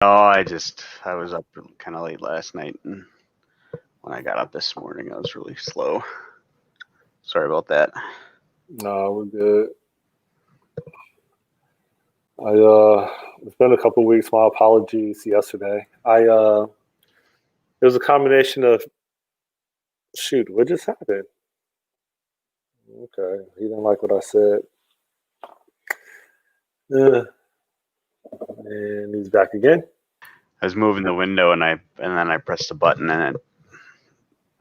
Oh, I was up kind of late last night, and when I got up this morning, I was really slow. Sorry about that. No, we're good. It's been a couple of weeks. My apologies yesterday. It was a combination of, shoot, what just happened? Okay, he didn't like what I said. Uh, and he's back again. I was moving the window, and then I pressed a button, and it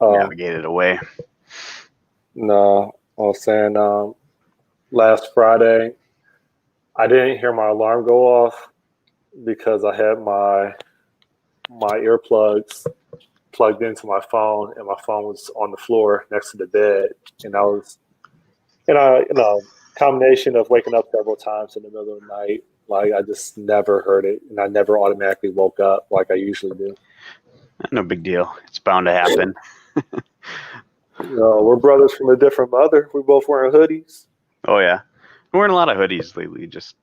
navigated away. No, I was saying last Friday, I didn't hear my alarm go off because I had my earplugs plugged into my phone, and my phone was on the floor next to the bed, and combination of waking up several times in the middle of the night, like I just never heard it, and I never automatically woke up like I usually do. No big deal. It's bound to happen. We're brothers from a different mother. We're both wearing hoodies. Oh yeah, I'm wearing a lot of hoodies lately. Just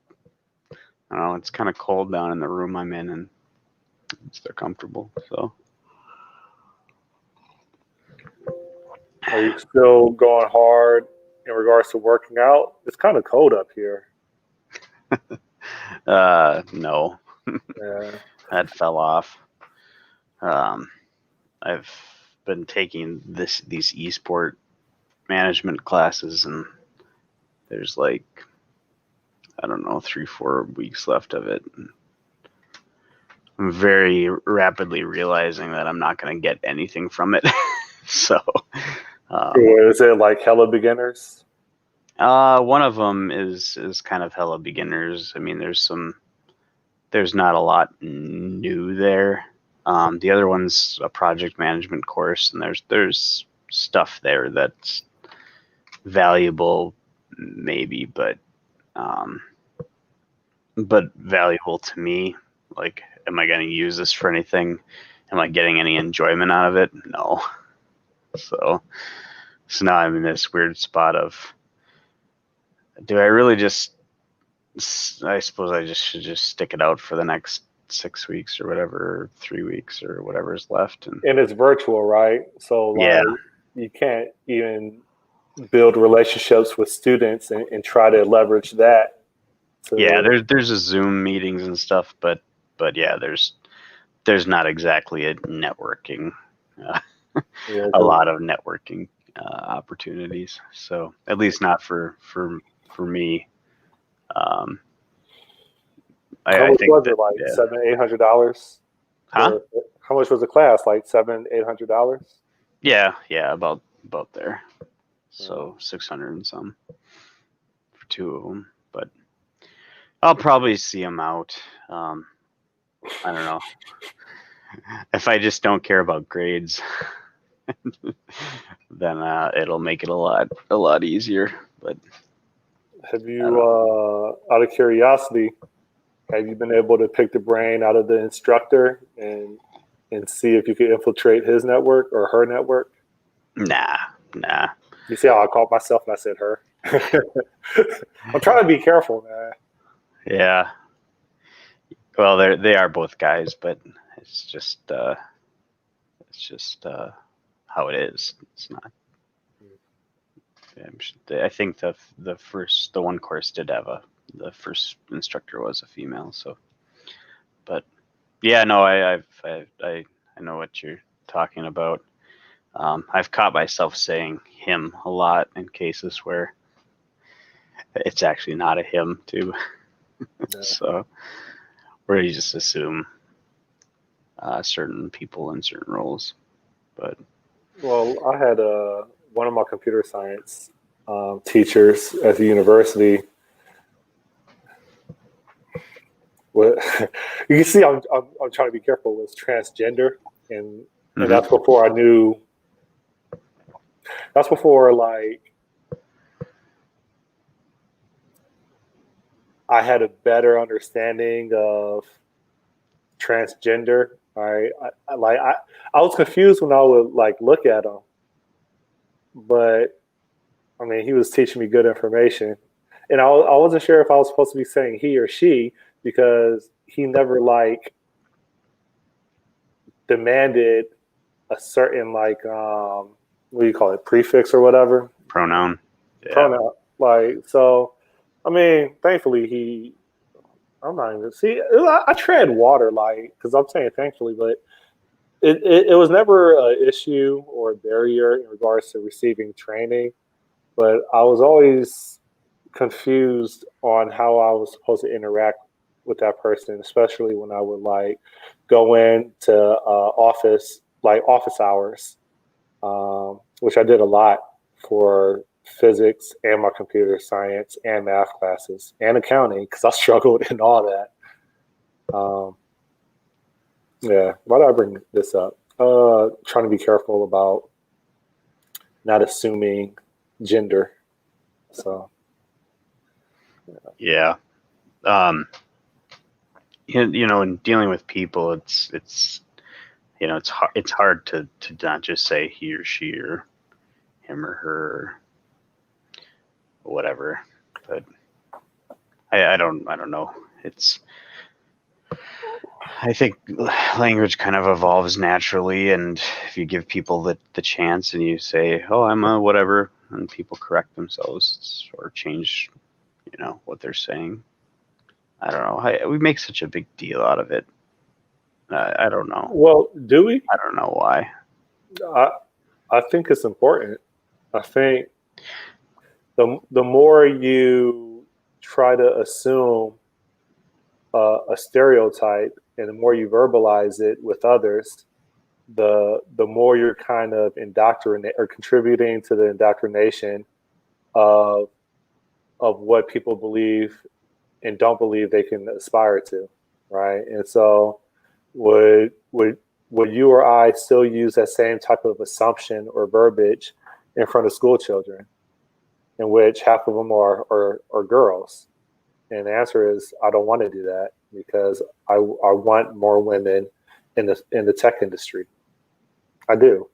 I don't know. It's kind of cold down in the room I'm in, and they're comfortable. So. Are you still going hard in regards to working out? It's kind of cold up here. No. Yeah. That fell off. I've been taking these esport management classes, and there's like, I don't know, 3-4 weeks left of it. I'm very rapidly realizing that I'm not going to get anything from it. So, is it like hella beginners? One of them is kind of hella beginners. I mean, there's not a lot new there. The other one's a project management course, and there's stuff there that's valuable, maybe, but valuable to me. Like, am I going to use this for anything? Am I getting any enjoyment out of it? No. So now I'm in this weird spot of, do I really I suppose I should just stick it out for the next 6 weeks or whatever, or 3 weeks or whatever's left. And it's virtual, right? So yeah, you can't even build relationships with students and try to leverage that. Yeah, there's a Zoom meetings and stuff, but yeah, there's not exactly a networking, a lot of networking opportunities. So at least not for me. How much was it? Like $700-800? Huh? How much was the class? Like $700-800? Yeah, about there. So 600 and some for 2 of them, but I'll probably see them out. I don't know. If I just don't care about grades, then it'll make it a lot easier. But have you, out of curiosity, have you been able to pick the brain out of the instructor and see if you could infiltrate his network or her network? Nah. You see how I called myself and I said her? I'm trying to be careful, man. Yeah. Well, they are both guys, but it's just how it is. It's not. I think the one course did have the first instructor was a female. So, but yeah, no, I know what you're talking about. I've caught myself saying him a lot in cases where it's actually not a him too. Yeah. So where you just assume certain people in certain roles. But I had one of my computer science teachers at the university. You can see I'm trying to be careful. Was transgender, and that's before I knew. That's before I had a better understanding of transgender. I was confused when I would look at him, but I mean he was teaching me good information, and I wasn't sure if I was supposed to be saying he or she because he never demanded a certain what do you call it, prefix or whatever, Pronoun. Yeah. pronoun. Like, so, I mean, thankfully I'm not even, see, I tread water, like, because I'm saying thankfully, but it was never an issue or a barrier in regards to receiving training, but I was always confused on how I was supposed to interact with that person, especially when I would like go into office hours, which I did a lot for physics and my computer science and math classes and accounting because I struggled in all that. Yeah, why did I bring this up? Trying to be careful about not assuming gender. So Yeah. In dealing with people, it's it's hard to not just say he or she or him or her or whatever. But I don't know. I think language kind of evolves naturally, and if you give people the chance and you say, "Oh, I'm a whatever," and people correct themselves or change, what they're saying. I don't know. We make such a big deal out of it. I don't know. well, do we? I don't know why. I think it's important. I think the more you try to assume a stereotype and the more you verbalize it with others, the more you're kind of indoctrinate or contributing to the indoctrination of what people believe and don't believe they can aspire to, right? And so would you or I still use that same type of assumption or verbiage in front of school children, in which half of them are girls? And the answer is, I don't want to do that because I want more women in the tech industry. I do.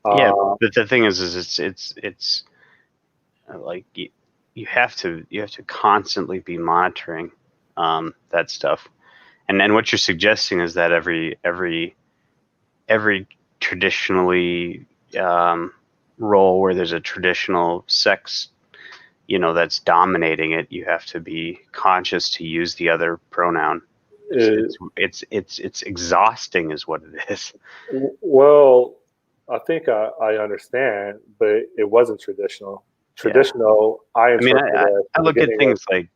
Yeah, but the thing is it's like you have to constantly be monitoring that stuff, and then what you're suggesting is that every traditionally role where there's a traditional sex, that's dominating it, you have to be conscious to use the other pronoun. It's exhausting, is what it is. Well, I think I understand, but it wasn't traditional. Traditional, I interpret I look at things like,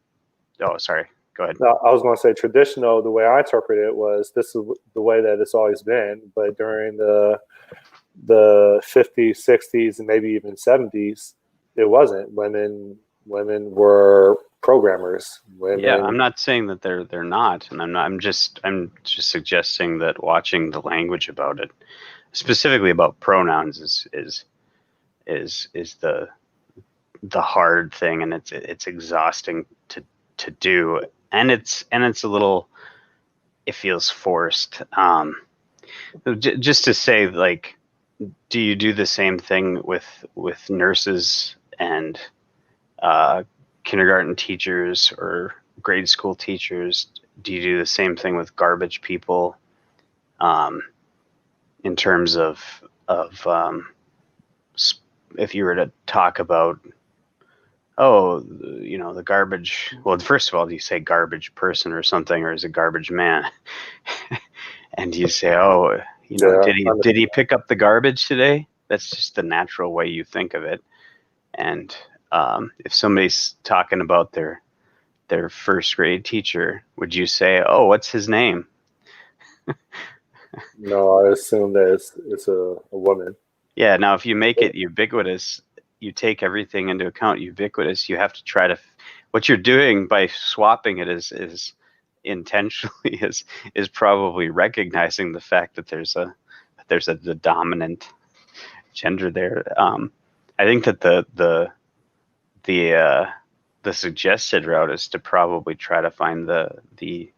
oh, sorry, go ahead. No, I was going to say traditional. The way I interpret it was this is the way that it's always been, but during the 50s, 60s, and maybe even 70s, it wasn't. Women were programmers. Yeah, I'm not saying that they're not, and I'm just suggesting that watching the language about it, specifically about pronouns, is the hard thing, and it's exhausting to do, and it's a little, it feels forced. Just to say, like, do you do the same thing with nurses and kindergarten teachers or grade school teachers? Do you do the same thing with garbage people, in terms of if you were to talk about, the garbage, well, first of all, do you say garbage person or something, or is it garbage man? And you say, did he pick up the garbage today? That's just the natural way you think of it. And if somebody's talking about their first grade teacher, would you say, oh, what's his name? No, I assume that it's a woman. Yeah. Now, if you make it ubiquitous, you take everything into account. Ubiquitous. You have to try to. What you're doing by swapping it is intentionally is probably recognizing the fact that there's the dominant gender there. I think that the suggested route is to probably try to find the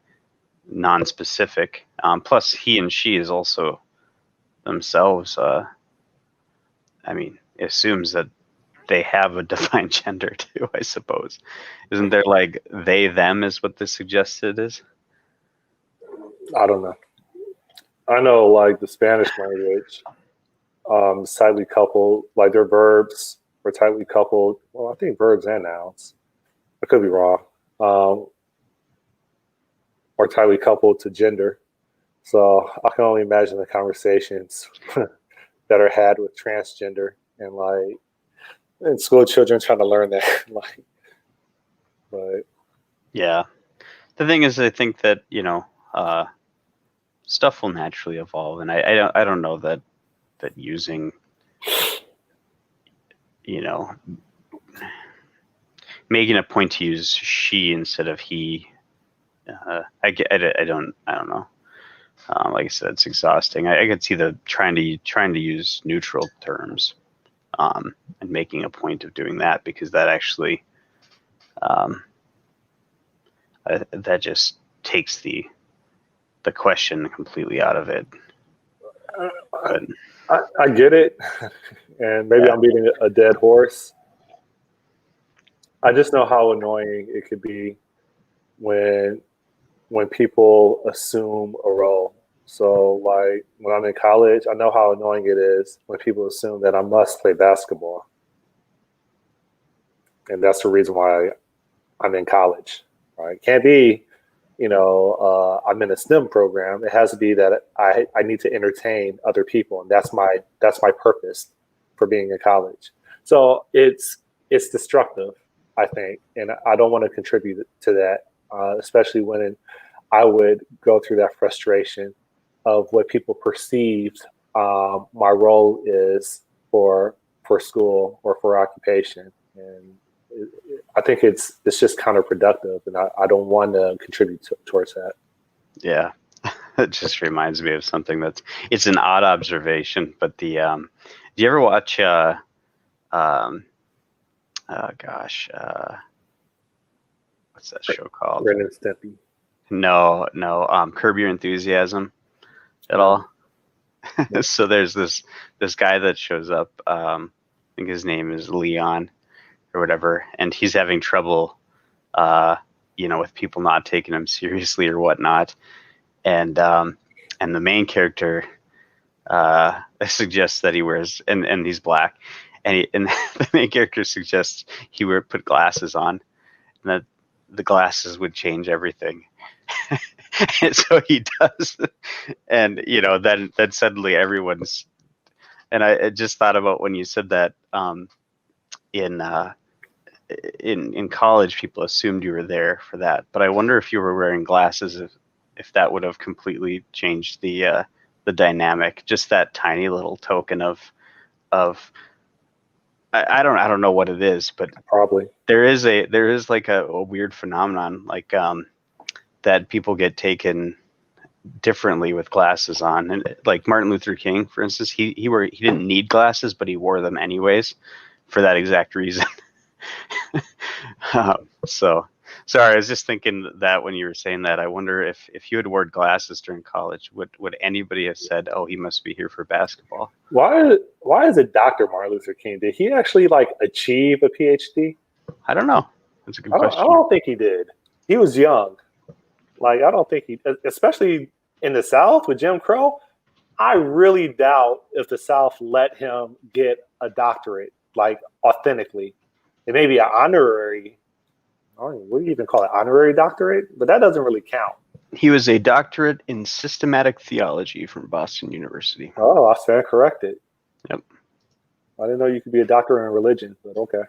non-specific. Plus, he and she is also themselves. Assumes that they have a defined gender too, I suppose. Isn't there like they, them is what the suggested is? I don't know. I know, like the Spanish language, is tightly coupled. Like their verbs are tightly coupled. Well, I think verbs and nouns. I could be wrong. Um, are tightly coupled to gender. So I can only imagine the conversations that are had with transgender and like and school children trying to learn that. Like, but Yeah. The thing is, I think that, stuff will naturally evolve, and I don't know that using, you know, making a point to use she instead of he. I don't know. Like I said, it's exhausting. I could see the trying to use neutral terms, and making a point of doing that, because that actually, that just takes the question completely out of it. But, I get it, and maybe yeah. I'm beating a dead horse. I just know how annoying it could be when people assume a role. So, like when I'm in college, I know how annoying it is when people assume that I must play basketball, and that's the reason why I'm in college. Right? It can't be, I'm in a STEM program. It has to be that I need to entertain other people, and that's my purpose for being in college. So it's destructive, I think, and I don't want to contribute to that, especially when I would go through that frustration of what people perceived my role is for school or for occupation, and I think it's just counterproductive, and I don't want to contribute towards that. Yeah. It just reminds me of something it's an odd observation, but do you ever watch um oh gosh, what's that show called? Ren and Stimpy. No, Curb Your Enthusiasm at all? So there's this guy that shows up, I think his name is Leon or whatever, and he's having trouble, with people not taking him seriously or whatnot, and the main character suggests that he wears, and he's black, and the main character suggests he put glasses on, and that the glasses would change everything. And so he does, and then suddenly everyone's, and I just thought about when you said that, in in college people assumed you were there for that, but I wonder if you were wearing glasses, if that would have completely changed the dynamic. Just that tiny little token of I don't know what it is, but Probably. there is like a weird phenomenon, like, that people get taken differently with glasses on, and like Martin Luther King, for instance, he didn't need glasses, but he wore them anyways for that exact reason. So sorry, I was just thinking that when you were saying that, I wonder if you had worn glasses during college, would anybody have said, "Oh, he must be here for basketball"? Why is it Dr. Martin Luther King? Did he actually like achieve a PhD? I don't know. That's a good I question. don't think he did. He was young. Like I don't think he, especially in the South with Jim Crow. I really doubt if the South let him get a doctorate, like authentically. It may be an honorary. I don't know, what do you even call it? Honorary doctorate? But that doesn't really count. He was a doctorate in systematic theology from Boston University. Oh, I stand corrected. Yep. I didn't know you could be a doctor in religion, but okay.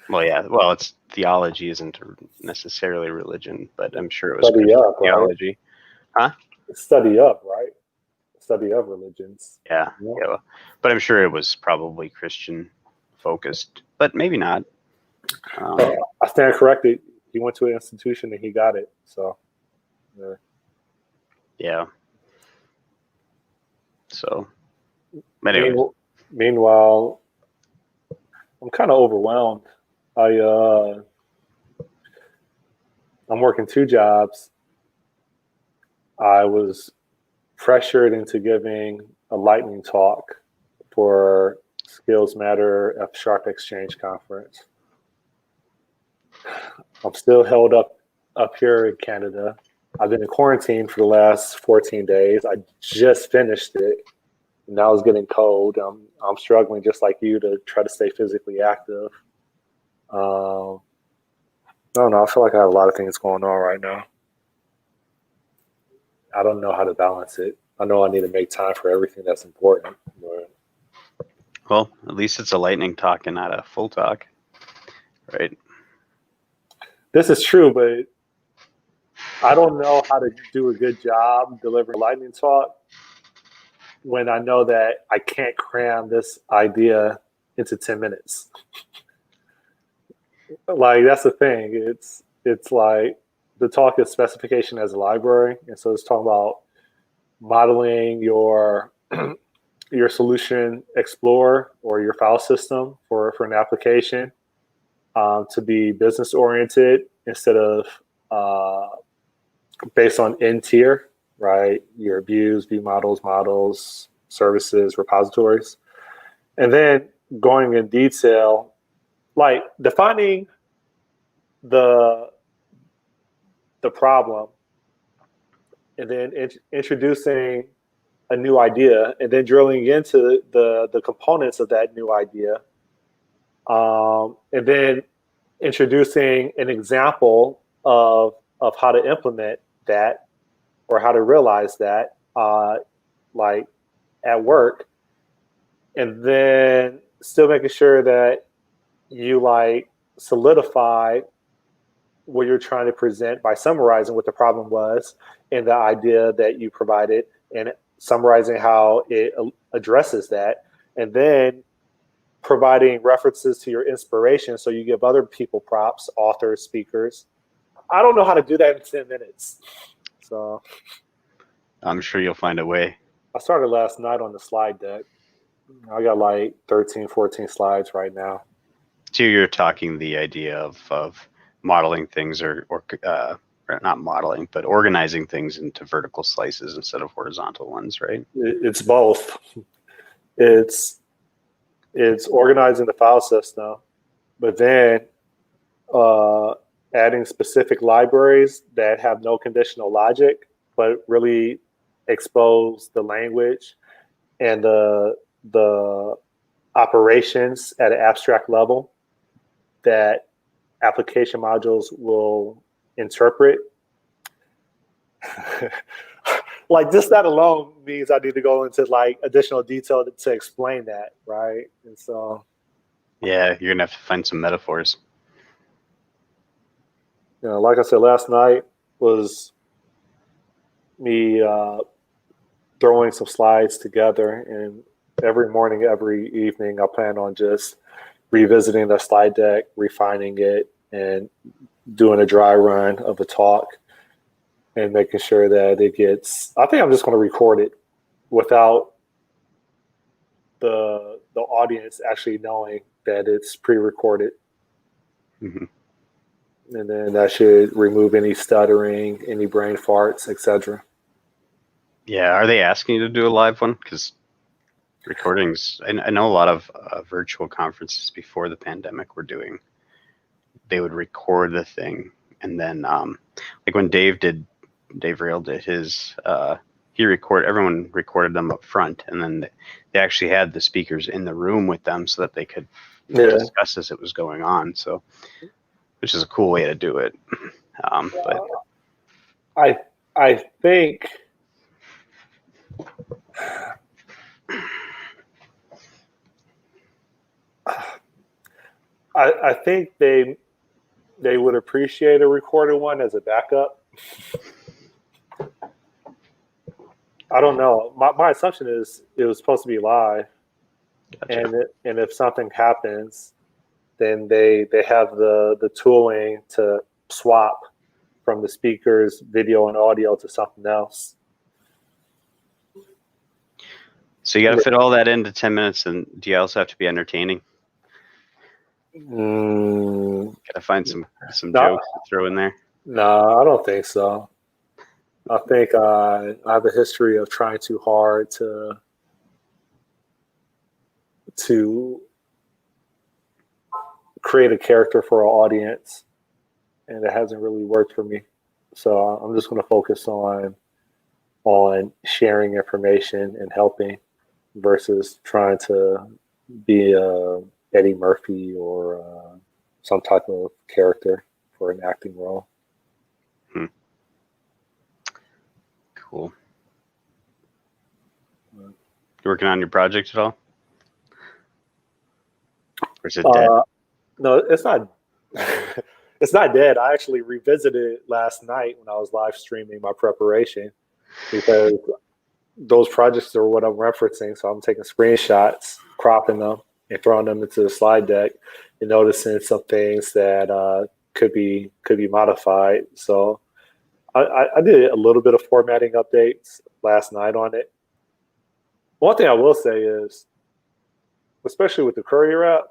Well, yeah. Well, it's theology isn't necessarily religion, but I'm sure it was Study up, theology. right? Huh? Study up, right? Study of religions. Yeah. Yeah. But I'm sure it was probably Christian focused, but maybe not. I stand corrected. He went to an institution and he got it. So, yeah. So, anyway. Meanwhile, I'm kind of overwhelmed. I'm working 2 jobs. I was pressured into giving a lightning talk for Skills Matter F Sharp Exchange Conference. I'm still held up here in Canada, I've been in quarantine for the last 14 days. I just finished it. Now it's getting cold. I'm struggling just like you to try to stay physically active. I don't know. I feel like I have a lot of things going on right now. I don't know how to balance it. I know I need to make time for everything that's important. But Well, at least it's a lightning talk and not a full talk, right? this is true, but I don't know how to do a good job delivering a lightning talk when I know that I can't cram this idea into 10 minutes. Like, that's the thing. It's like the talk is specification as a library. And so it's talking about modeling your your solution explorer or your file system for an application to be business oriented instead of based on N tier, right? Your views, view models, services, repositories. And then going in detail, like defining the problem and then introducing a new idea and then drilling into the components of that new idea, and then introducing an example of how to implement that or how to realize that, like at work, and then still making sure that you like solidify what you're trying to present by summarizing what the problem was and the idea that you provided and summarizing how it addresses that, and then providing references to your inspiration so you give other people props, authors, speakers. I don't know how to do that in 10 minutes. So I'm sure you'll find a way. I started last night on the slide deck. I got like 13, 14 slides right now. So you're talking the idea of modeling things or not modeling, but organizing things into vertical slices instead of horizontal ones, right? It's both. It's organizing the file system, but then adding specific libraries that have no conditional logic, but really expose the language and the operations at an abstract level that application modules will interpret. Like, just that alone means I need to go into like additional detail to explain that, right? And so, Yeah, you're gonna have to find some metaphors. you know, like I said, last night was me throwing some slides together, and every morning, every evening, I plan on just revisiting the slide deck, refining it, and doing a dry run of a talk and making sure that it gets. I think I'm just going to record it without the audience actually knowing that it's pre-recorded. Mm-hmm. And then that should remove any stuttering, any brain farts, etc. Yeah, are they asking you to do a live one? Because recordings, I know a lot of virtual conferences before the pandemic were doing, they would record the thing, and then like when Dave Rail did his, everyone recorded them up front, and then they actually had the speakers in the room with them so that they could discuss as it was going on. So, which is a cool way to do it. But I think I think they would appreciate a recorded one as a backup. I don't know. My assumption is it was supposed to be live, gotcha. and if something happens, then they have the tooling to swap from the speakers, video and audio to something else. So you got to fit all that into 10 minutes, and do you also have to be entertaining? Got to find some jokes to throw in there. No, I don't think so. I think I have a history of trying too hard to create a character for an audience, and it hasn't really worked for me. So I'm just going to focus on sharing information and helping versus trying to be a Eddie Murphy or some type of character for an acting role. Cool. You working on your project at all? Or is it dead? No, it's not. It's not dead. I actually revisited it last night when I was live streaming my preparation because those projects are what I'm referencing. So I'm taking screenshots, cropping them, and throwing them into the slide deck, and noticing some things that could be modified. So I did a little bit of formatting updates last night on it. One thing I will say is, especially with the Courier app,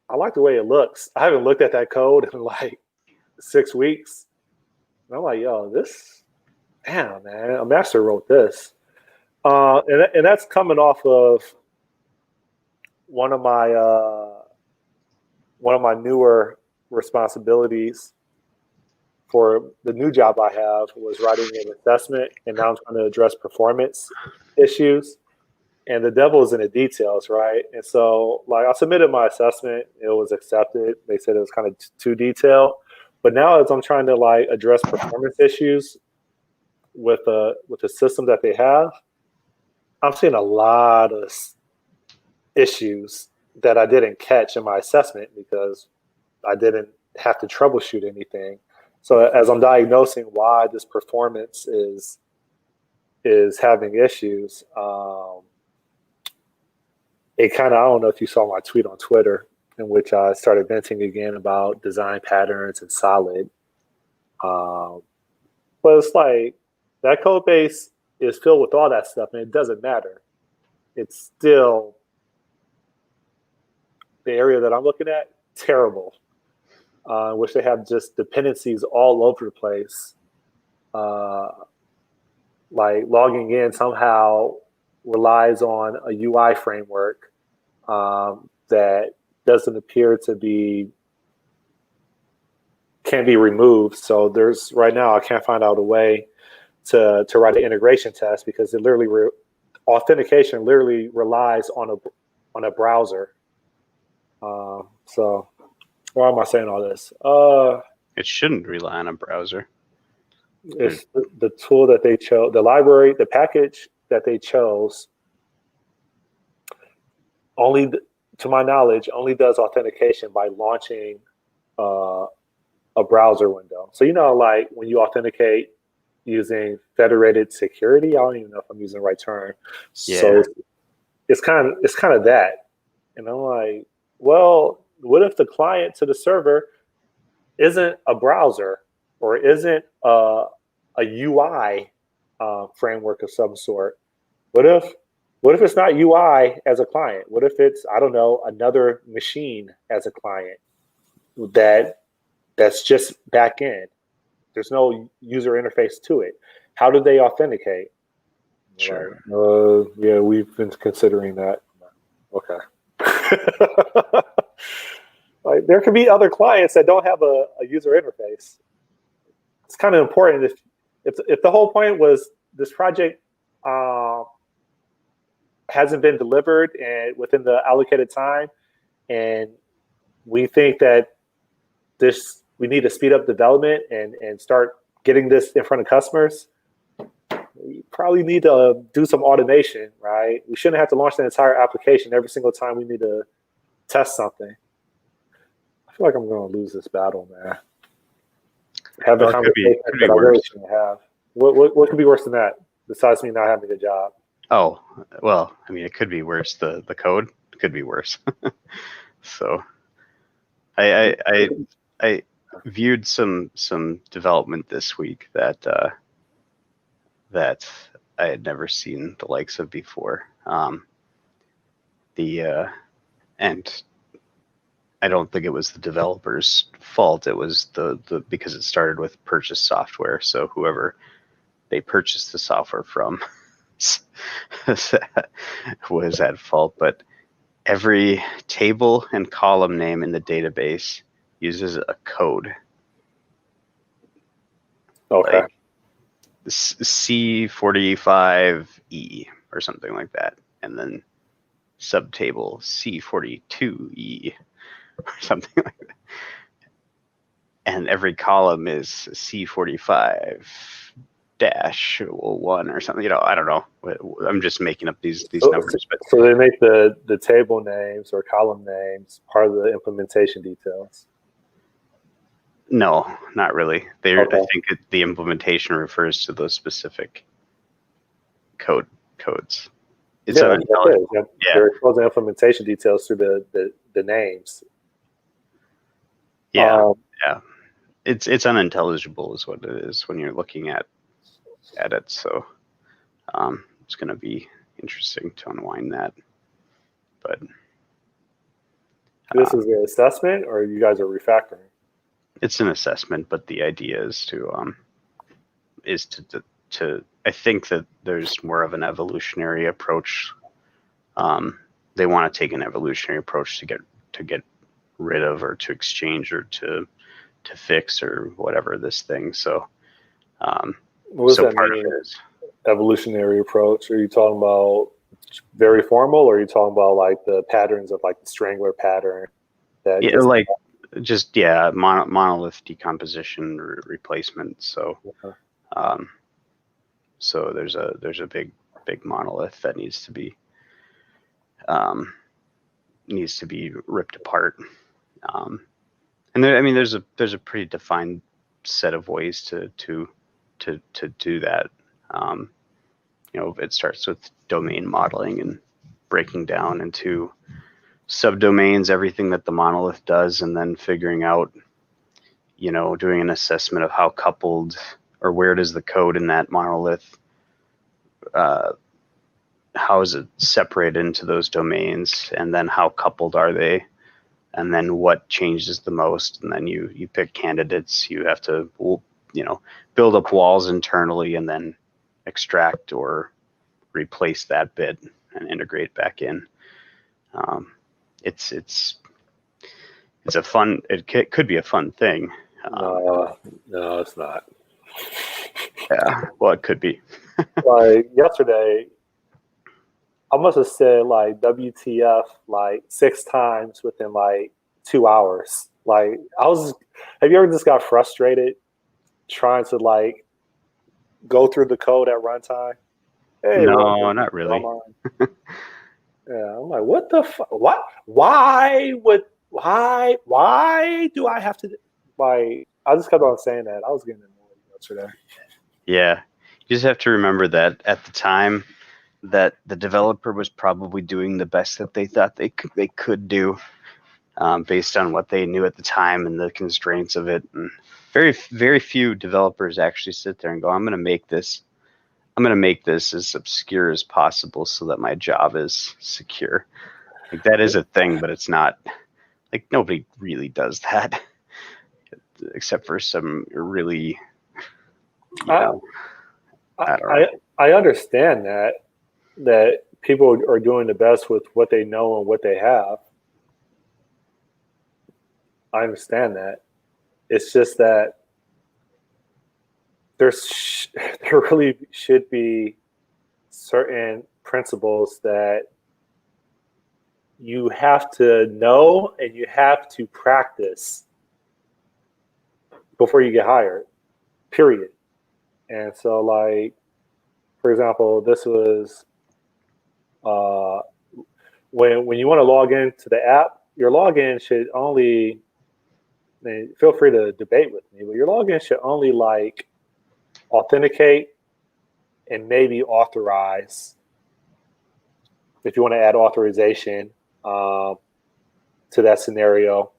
I like the way it looks. I haven't looked at that code in like 6 weeks. And I'm like, yo, damn, man, a master wrote this. And that's coming off of one of my newer responsibilities for the new job I have was writing an assessment, and now I'm trying to address performance issues. And the devil is in the details, right? And so, like, I submitted my assessment, it was accepted. They said it was kind of too detailed. But now, as I'm trying to like address performance issues with the system that they have, I'm seeing a lot of issues that I didn't catch in my assessment because I didn't have to troubleshoot anything. So as I'm diagnosing why this performance is having issues, it kind of, I don't know if you saw my tweet on Twitter in which I started venting again about design patterns and solid. But it's like that code base is filled with all that stuff and it doesn't matter. It's still the area that I'm looking at, terrible. Which they have just dependencies all over the place. Like logging in somehow relies on a UI framework that doesn't appear to can be removed. So there's right now I can't find out a way to write an integration test because it literally authentication literally relies on a browser. So why am I saying all this? It shouldn't rely on a browser. It's the tool that they chose, the library, the package that they chose. Only, to my knowledge, only does authentication by launching a browser window. So like when you authenticate using federated security, I don't even know if I'm using the right term. Yeah. So it's kind of that, and I'm like, well, what if the client to the server isn't a browser or isn't a UI framework of some sort? What if it's not UI as a client? What if it's, I don't know, another machine as a client that's just back end? There's no user interface to it. How do they authenticate? Sure. Yeah, we've been considering that. Okay. Like there could be other clients that don't have a user interface. It's kind of important if the whole point was this project hasn't been delivered and within the allocated time, and we think that we need to speed up development and start getting this in front of customers, we probably need to do some automation, right? We shouldn't have to launch the entire application every single time we need to test something. I feel like I'm going to lose this battle, man. Have the conversation that I really shouldn't have. What could be worse than that besides me not having a job? Oh, well, I mean, it could be worse. The code could be worse. So I viewed some development this week that I had never seen the likes of before. And I don't think it was the developer's fault. It was the because it started with purchased software. So whoever they purchased the software from was at fault. But every table and column name in the database uses a code. Okay. Like C45E or something like that, and then subtable C42E or something like that. And every column is C45 dash 1 or something. I don't know. I'm just making up these numbers. But so they make the table names or column names part of the implementation details. no, not really. Okay. I think the implementation refers to those specific codes. It's unintelligible. Yeah. They're exposing implementation details through the names. Yeah. Yeah. It's unintelligible is what it is when you're looking at it. So it's going to be interesting to unwind that. But this is an assessment, or you guys are refactoring? It's an assessment, but the idea is to I think that there's more of an evolutionary approach. They want to take an evolutionary approach to get rid of or to exchange or to fix or whatever this thing. So what does that mean? Evolutionary approach? Are you talking about very formal, or are you talking about like the patterns of like the strangler pattern? Monolith decomposition or replacement. So so there's a big monolith that needs to be ripped apart. And there's a pretty defined set of ways to do that. It starts with domain modeling and breaking down into subdomains everything that the monolith does, and then figuring out, doing an assessment of how coupled or where does the code in that monolith, how is it separated into those domains, and then how coupled are they, and then what changes the most, and then you pick candidates. You have to build up walls internally and then extract or replace that bit and integrate back in. It's a fun. It could be a fun thing. No, it's not. Yeah, well, it could be. Like yesterday, I must have said like WTF like 6 times within like 2 hours. Like have you ever just got frustrated trying to like go through the code at runtime? Hey, no, not really. Yeah, I'm like, what the fuck? What? Why do I have to? Like, I just kept on saying that. I was getting annoyed yesterday. Yeah, you just have to remember that at the time, that the developer was probably doing the best that they thought they could do, based on what they knew at the time and the constraints of it. And very, very few developers actually sit there and go, I'm going to make this as obscure as possible so that my job is secure. Like, that is a thing, but it's not, like, nobody really does that except for some really, I understand that people are doing the best with what they know and what they have. I understand that. It's just that there really should be certain principles that you have to know and you have to practice before you get hired, period. And so, like, for example, this was when you want to log into the app, your login should only, feel free to debate with me, but your login should only like authenticate and maybe authorize, if you want to add authorization to that scenario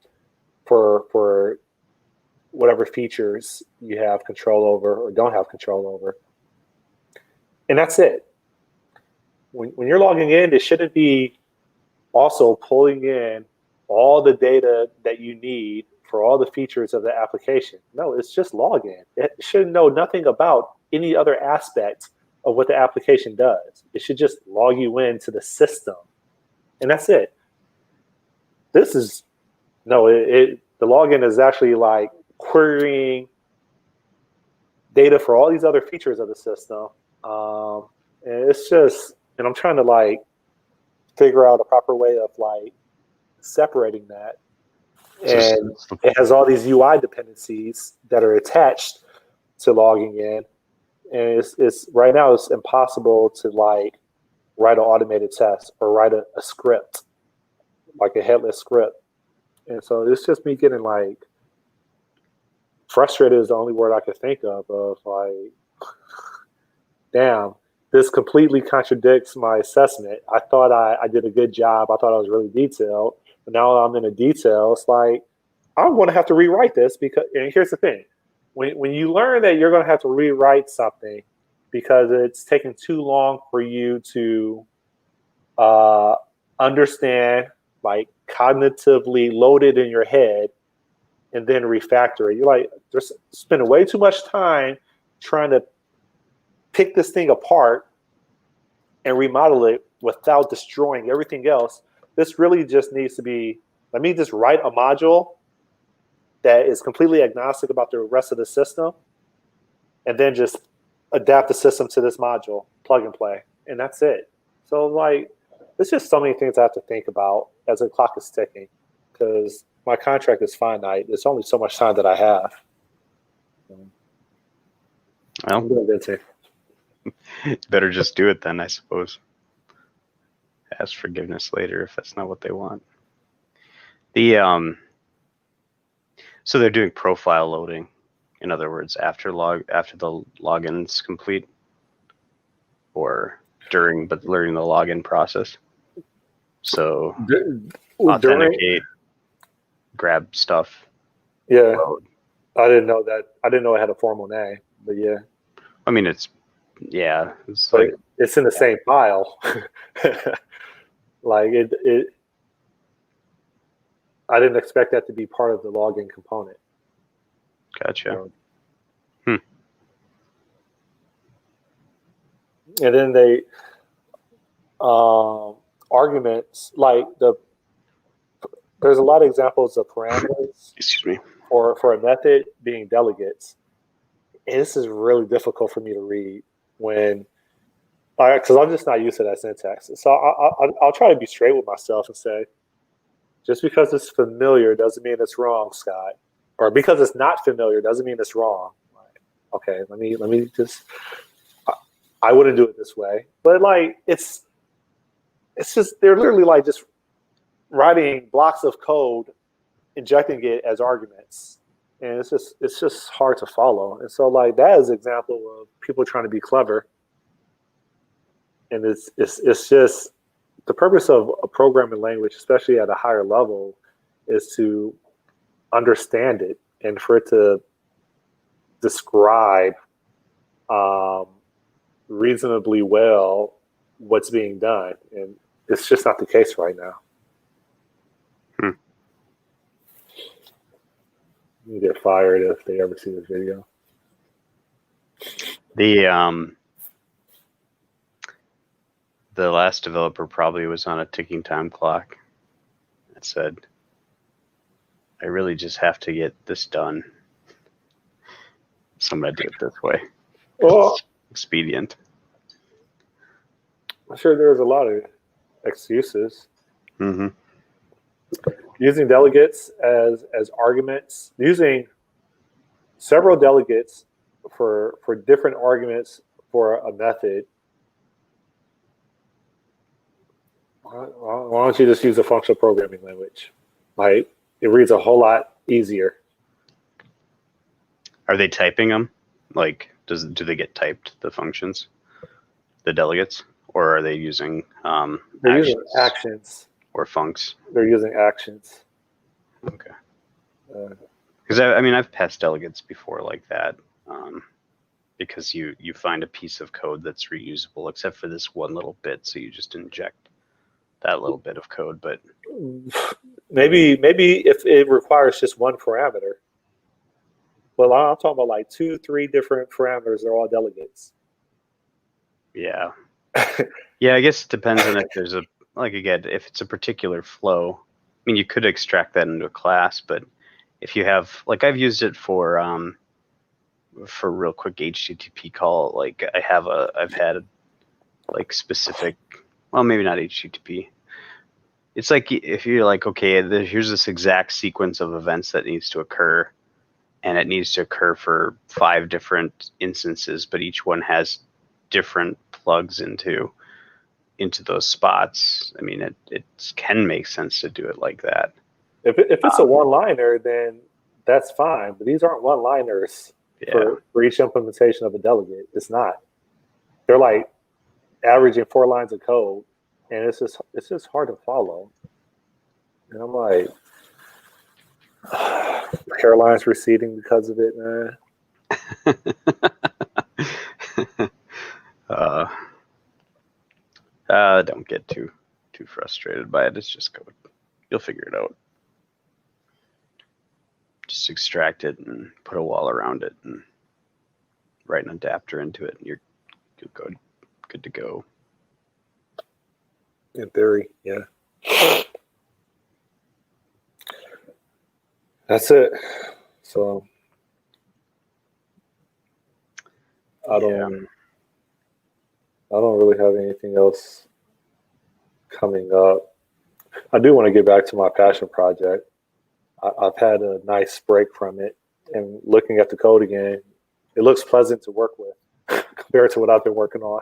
for whatever features you have control over or don't have control over. And that's it. When you're logging in, it shouldn't be also pulling in all the data that you need for all the features of the application. No, it's just login. It should know nothing about any other aspect of what the application does. It should just log you into the system. And that's it. The login is actually like querying data for all these other features of the system. And it's just, and I'm trying to like figure out a proper way of like separating that. And it has all these UI dependencies that are attached to logging in. And it's right now it's impossible to like write an automated test or write a script, like a headless script. And so it's just me getting like frustrated is the only word I could think of like, damn, this completely contradicts my assessment. I thought I did a good job. I thought I was really detailed. But now I'm in the details. Like, I'm going to have to rewrite this because, and here's the thing. When you learn that you're going to have to rewrite something because it's taking too long for you to understand, like cognitively load it in your head and then refactor it. You're like, there's spending way too much time trying to pick this thing apart and remodel it without destroying everything else. This really just needs to be, let me just write a module that is completely agnostic about the rest of the system and then just adapt the system to this module, plug and play, and that's it. So like, there's just so many things I have to think about as the clock is ticking because my contract is finite. There's only so much time that I have. Well, better just do it then, I suppose. Ask forgiveness later if that's not what they want. So they're doing profile loading. In other words, after the login's complete, or during but during the login process. So authenticate, grab stuff. Yeah, load. I didn't know that. I didn't know it had a formal name, but yeah. I mean, it's like it's in the same file. Like it. I didn't expect that to be part of the login component. Gotcha. And then they arguments like there's a lot of examples of parameters. Excuse me. For a method being delegates. And this is really difficult for me to read because I'm just not used to that syntax. So I'll try to be straight with myself and say, just because it's familiar doesn't mean it's wrong, Scott. Or because it's not familiar doesn't mean it's wrong. Okay, let me just. I wouldn't do it this way, but like it's just they're literally like just writing blocks of code, injecting it as arguments, and it's just hard to follow. And so like that is an example of people trying to be clever, and it's just the purpose of a programming language, especially at a higher level, is to understand it and for it to describe reasonably well what's being done. And it's just not the case right now. You get fired if they ever see this video. The last developer probably was on a ticking time clock. It said, I really just have to get this done. So I'm going to do it this way. Well, expedient. I'm sure there's a lot of excuses. Mm-hmm. Using delegates as arguments, using several delegates for different arguments for a method. Why don't you just use a functional programming language? Like, it reads a whole lot easier. Are they typing them? Like, do they get typed, the functions, the delegates, or are they using they're using actions or funcs? They're using actions. Okay. Because I mean, I've passed delegates before like that, because you find a piece of code that's reusable, except for this one little bit, so you just inject that little bit of code. But maybe if it requires just one parameter. Well, I'm talking about like 2-3 different parameters. They're all delegates. Yeah. Yeah, I guess it depends on if there's again, if it's a particular flow. I mean, you could extract that into a class, but if you have, like, I've used it for for a real quick HTTP call, like I've had like specific, well, maybe not HTTP. It's like if you're like, okay, here's this exact sequence of events that needs to occur, and it needs to occur for 5 different instances, but each one has different plugs into those spots. I mean, it can make sense to do it like that. If it's a one-liner, then that's fine. But these aren't one-liners for each implementation of a delegate. It's not. They're like averaging 4 lines of code, and it's just hard to follow. And I'm like, hairline's receding because of it, man. Don't get too frustrated by it. It's just code. You'll figure it out. Just extract it and put a wall around it and write an adapter into it, and you're good to go. In theory, yeah. That's it. So I don't really have anything else coming up. I do want to get back to my passion project. I've had a nice break from it, and looking at the code again, it looks pleasant to work with compared to what I've been working on.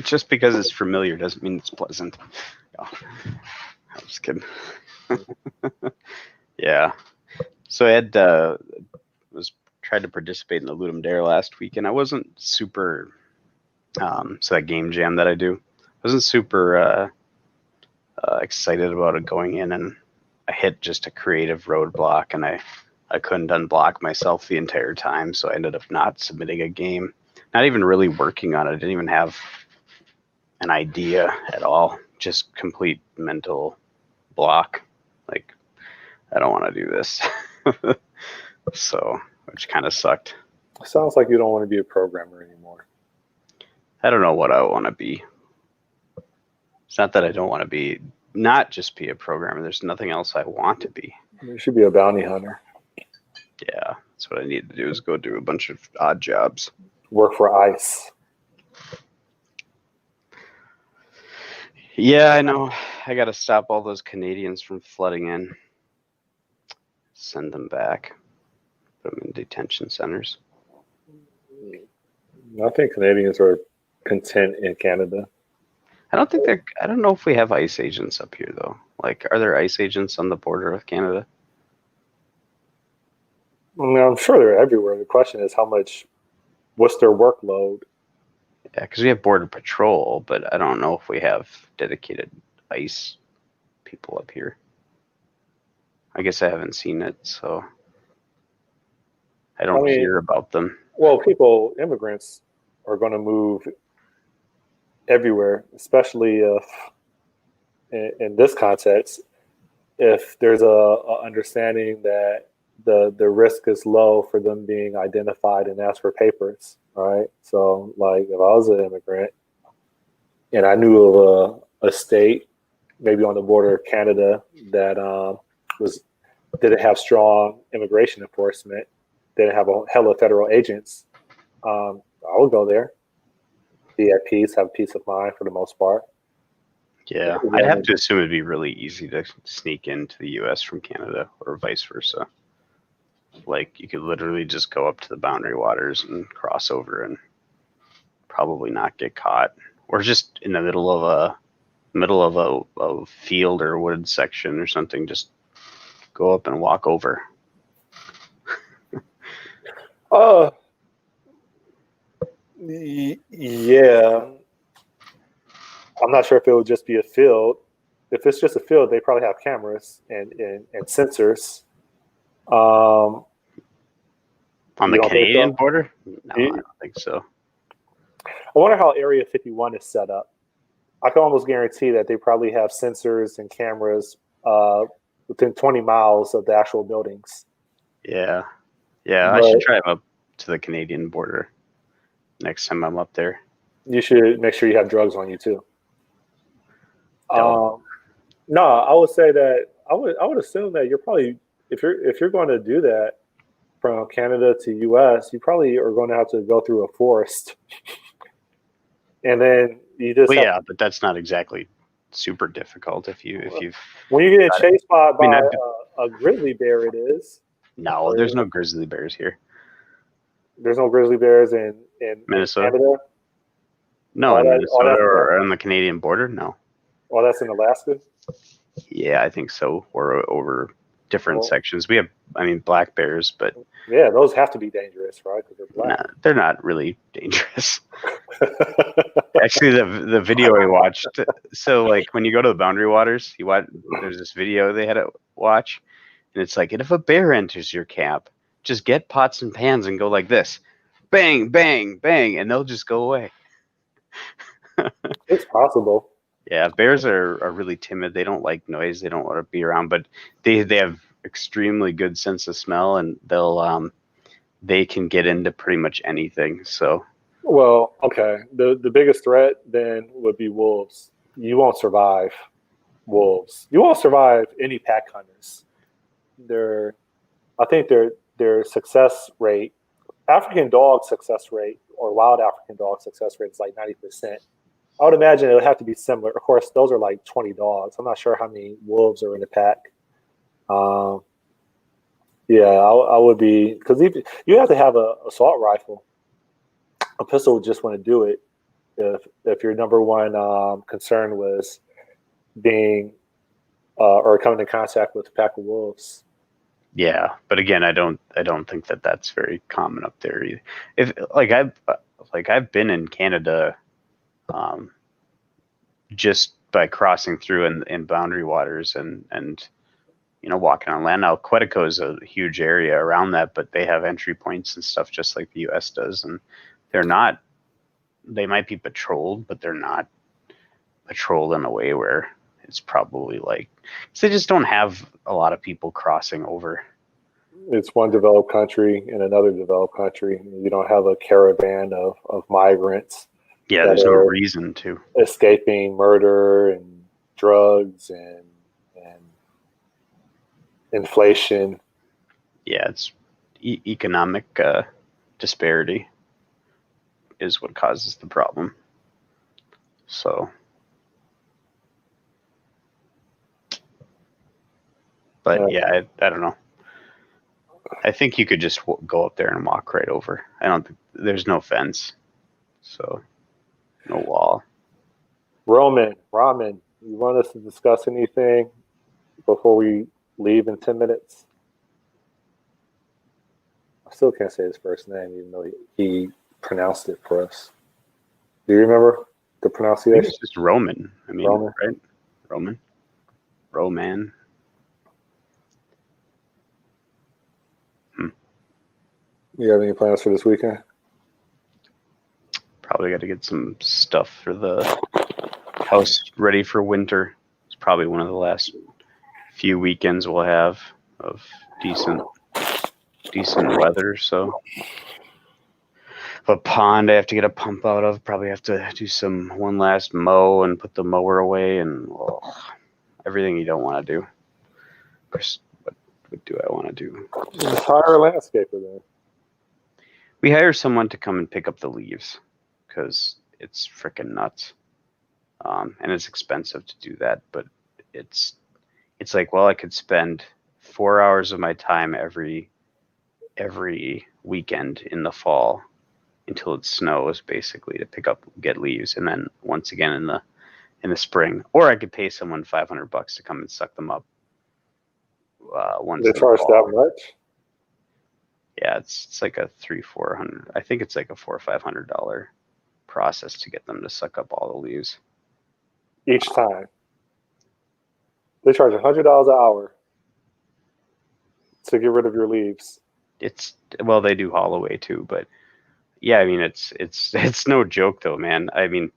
Just because it's familiar doesn't mean it's pleasant. Oh, I'm just kidding. Yeah. So I had tried to participate in the Ludum Dare last week, and I wasn't super. So that game jam that I do, I wasn't super excited about it going in, and I hit just a creative roadblock, and I couldn't unblock myself the entire time, so I ended up not submitting a game, not even really working on it. I didn't even have an idea at all, just complete mental block. Like, I don't want to do this. So, which kind of sucked. Sounds like you don't want to be a programmer anymore. I don't know what I want to be. It's not that I don't want to be, not just be a programmer. There's nothing else I want to be. You should be a bounty hunter. Yeah, that's what I need to do, is go do a bunch of odd jobs. Work for ICE. Yeah, I know. I got to stop all those Canadians from flooding in. Send them back. Put them in detention centers. I think Canadians are content in Canada. I don't know if we have ICE agents up here, though. Like, are there ICE agents on the border with Canada? I mean, I'm sure they're everywhere. The question is what's their workload? Yeah, because we have Border Patrol, but I don't know if we have dedicated ICE people up here. I guess I haven't seen it, so I don't hear about them. Well, immigrants are going to move everywhere, especially if, in this context, if there's a understanding that the risk is low for them being identified and asked for papers, right? So, like, if I was an immigrant and I knew of a state, maybe on the border of Canada, that didn't have strong immigration enforcement, didn't have a hell of federal agents, I would go there, be at peace, have peace of mind for the most part. Yeah, I'd have to assume it'd be really easy to sneak into the U.S. from Canada, or vice versa. Like, you could literally just go up to the boundary waters and cross over and probably not get caught, or just in the middle of a field or wooded section or something, just go up and walk over. Yeah. I'm not sure if it would just be a field. If it's just a field, they probably have cameras and sensors. On the Canadian border? No, I don't think so. I wonder how Area 51 is set up. I can almost guarantee that they probably have sensors and cameras within 20 miles of the actual buildings. Yeah. I should try up to the Canadian border next time I'm up there. You should make sure you have drugs on you too. No, I would say that I would assume that you're probably, if you're going to do that, from Canada to US, you probably are going to have to go through a forest. And then you just Well, have, yeah, but that's not exactly super difficult if you've when you get chased by, I mean, a grizzly bear, it is. no, there's no grizzly bears here. There's no grizzly bears in Minnesota? Canada. No, in Minnesota or on the Canadian border? No. Oh, that's in Alaska? Yeah, I think so. Or over different sections. We have, I mean, black bears, but yeah, those have to be dangerous, right? Because they're black. nah, they're not really dangerous. Actually, the video I watched. So, like, when you go to the Boundary Waters, you watch. There's this video they had to watch, and it's like, if a bear enters your camp, just get pots and pans and go like this, bang, bang, bang, and they'll just go away. It's possible. Yeah, bears are really timid. They don't like noise. They don't want to be around, but they have extremely good sense of smell, and they can get into pretty much anything. So, well, okay. The biggest threat then would be wolves. You won't survive wolves. You won't survive any pack hunters. I think their success rate, African dog success rate, or wild African dog success rate is like 90%. I would imagine it would have to be similar. Of course, those are like 20 dogs. I'm not sure how many wolves are in the pack. Yeah, I would be, because you have to have an assault rifle. A pistol would just want to do it if your number one concern was being or coming in contact with a pack of wolves. yeah, but again, I don't think that that's very common up there either. If I've been in Canada, just by crossing through in Boundary Waters and walking on land. Now, Quetico is a huge area around that, but they have entry points and stuff just like the U.S. does, and they might be patrolled, but they're not patrolled in a way where it's probably like, so they just don't have a lot of people crossing over. It's one developed country and another developed country. You don't have a caravan of migrants. Yeah, there's no reason to. Escaping murder and drugs and inflation. Yeah, it's economic disparity is what causes the problem. So, but yeah, I don't know. I think you could just go up there and walk right over. I don't think there's no fence, so no wall. Ramen, you want us to discuss anything before we leave in 10 minutes? I still can't say his first name, even though he pronounced it for us. Do you remember the pronunciation? I think it's just Roman. I mean, Roman. Right? Roman. You have any plans for this weekend? Probably got to get some stuff for the house ready for winter. It's probably one of the last few weekends we'll have of decent weather. So, a pond I have to get a pump out of. Probably have to do one last mow and put the mower away and everything you don't want to do. Of course, what do I want to do? Just hire a landscaper then. We hire someone to come and pick up the leaves because it's freaking nuts. And it's expensive to do that, but it's like, well, I could spend 4 hours of my time every weekend in the fall until it snows, basically, to get leaves, and then once again in the spring. Or I could pay someone $500 to come and suck them up. Once they charge that much? Yeah, it's like a $300-400. I think it's like a $400 or $500 process to get them to suck up all the leaves each time. They charge $100 an hour to get rid of your leaves. They do haul away too, but yeah, I mean it's no joke though, man. I mean,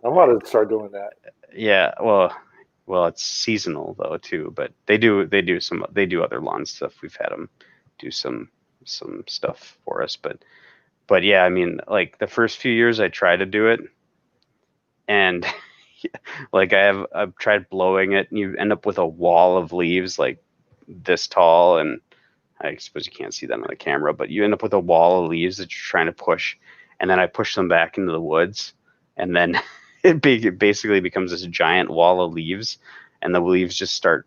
I'm about to start doing that. Yeah, well, it's seasonal though too, but they do other lawn stuff. We've had them do some stuff for us, but yeah, I mean, like the first few years I tried to do it, and like I've tried blowing it, and you end up with a wall of leaves like this tall, and I suppose you can't see them on the camera, but you end up with a wall of leaves that you're trying to push, and then I push them back into the woods, and then it basically becomes this giant wall of leaves, and the leaves just start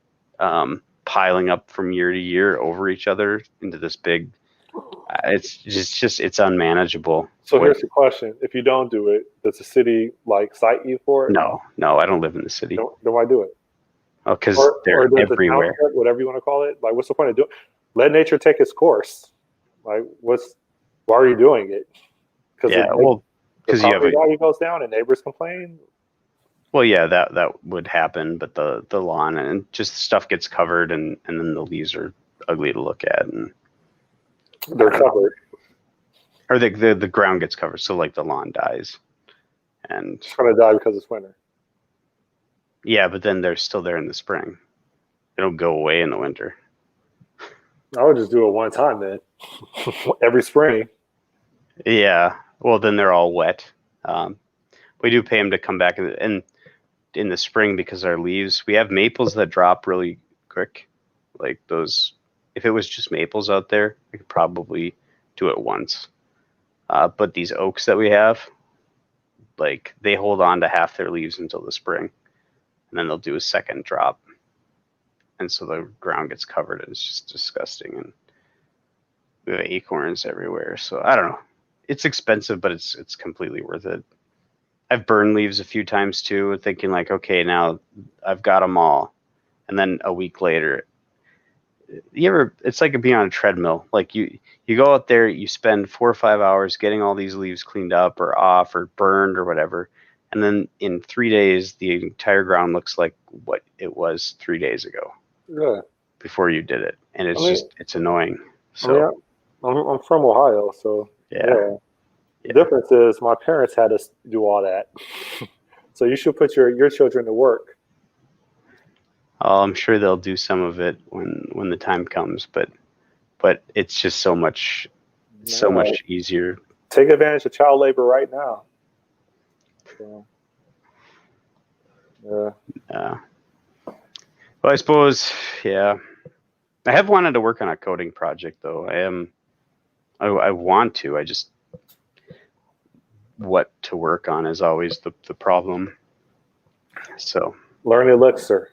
piling up from year to year over each other into this big. It's unmanageable. So here's the question: if you don't do it, does the city like cite you for it? No, I don't live in the city. Then why do it? Oh, because Or they're does everywhere. the township, whatever you want to call it, like what's the point of doing? Let nature take its course. Like why are you doing it? Because because you have value goes down and neighbors complain. Well, yeah, that would happen, but the lawn and just stuff gets covered, and then the leaves are ugly to look at, and they're covered, or the ground gets covered, so like the lawn dies, and it's gonna die because it's winter. Yeah, but then they're still there in the spring. They don't go away in the winter. I would just do it one time then, every spring. Yeah, well then they're all wet. We do pay them to come back and in the spring because our leaves. We have maples that drop really quick, like those. If it was just maples out there, I could probably do it once. But these oaks that we have, like they hold on to half their leaves until the spring, and then they'll do a second drop, and so the ground gets covered, and it's just disgusting. And we have acorns everywhere, so I don't know. It's expensive, but it's completely worth it. I've burned leaves a few times too, thinking like, okay, now I've got them all, and then a week later, it's like being on a treadmill. Like you go out there, you spend 4 or 5 hours getting all these leaves cleaned up or off or burned or whatever, and then in 3 days, the entire ground looks like what it was 3 days ago. Yeah. Before you did it, and it's annoying. So I'm from Ohio, so yeah. The difference is my parents had us do all that. So you should put your children to work. I'm sure they'll do some of it when the time comes, but it's just so much easier. Take advantage of child labor right now. So, yeah. Well, I suppose, yeah. I have wanted to work on a coding project though. I want to. I just what to work on is always the problem. So learn Elixir.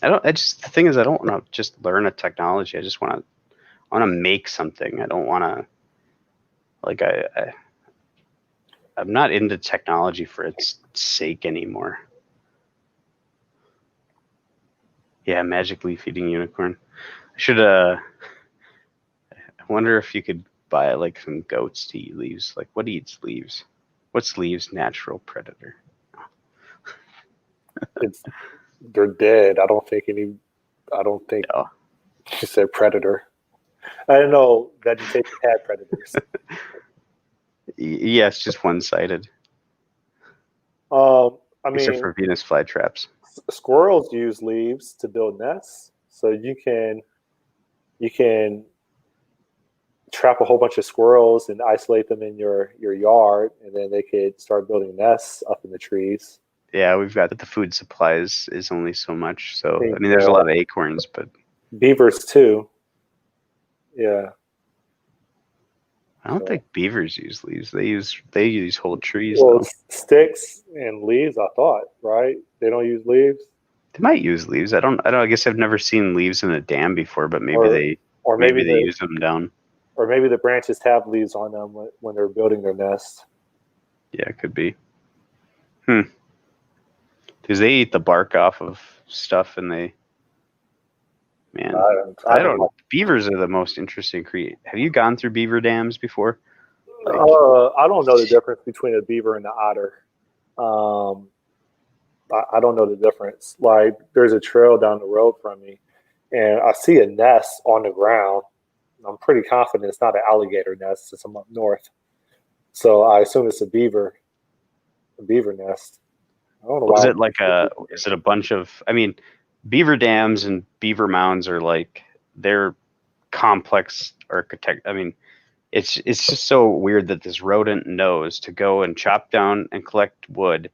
The thing is I don't want to just learn a technology. I just want to make something. I don't want to like I'm not into technology for its sake anymore. Yeah, magic leaf eating unicorn. I should I wonder if you could buy like some goats to eat leaves. Like what eats leaves? What's leaves' natural predator? They're dead. I don't think No. She said predator. I don't know vegetation had predators. Yes, just one-sided. I mean, except for Venus flytraps. Squirrels use leaves to build nests, so you can trap a whole bunch of squirrels and isolate them in your yard, and then they could start building nests up in the trees. Yeah, we've got the food supplies is only so much. So I mean, there's a lot of acorns, but beavers too. Yeah. I don't think beavers use leaves. They use whole trees. Well, though. Sticks and leaves. I thought, right? They don't use leaves. They might use leaves. I don't. I guess I've never seen leaves in a dam before, but maybe maybe they use them down. Or maybe the branches have leaves on them when they're building their nest. Yeah, it could be. Because they eat the bark off of stuff, and I don't know. Beavers are the most interesting creature. Have you gone through beaver dams before? I don't know the difference between a beaver and an otter. I don't know the difference. Like, there's a trail down the road from me, and I see a nest on the ground. I'm pretty confident it's not an alligator nest since I'm up north. So I assume it's a beaver nest. I don't know why. Is it a bunch of, I mean, beaver dams and beaver mounds are like, they're complex architect. I mean, it's just so weird that this rodent knows to go and chop down and collect wood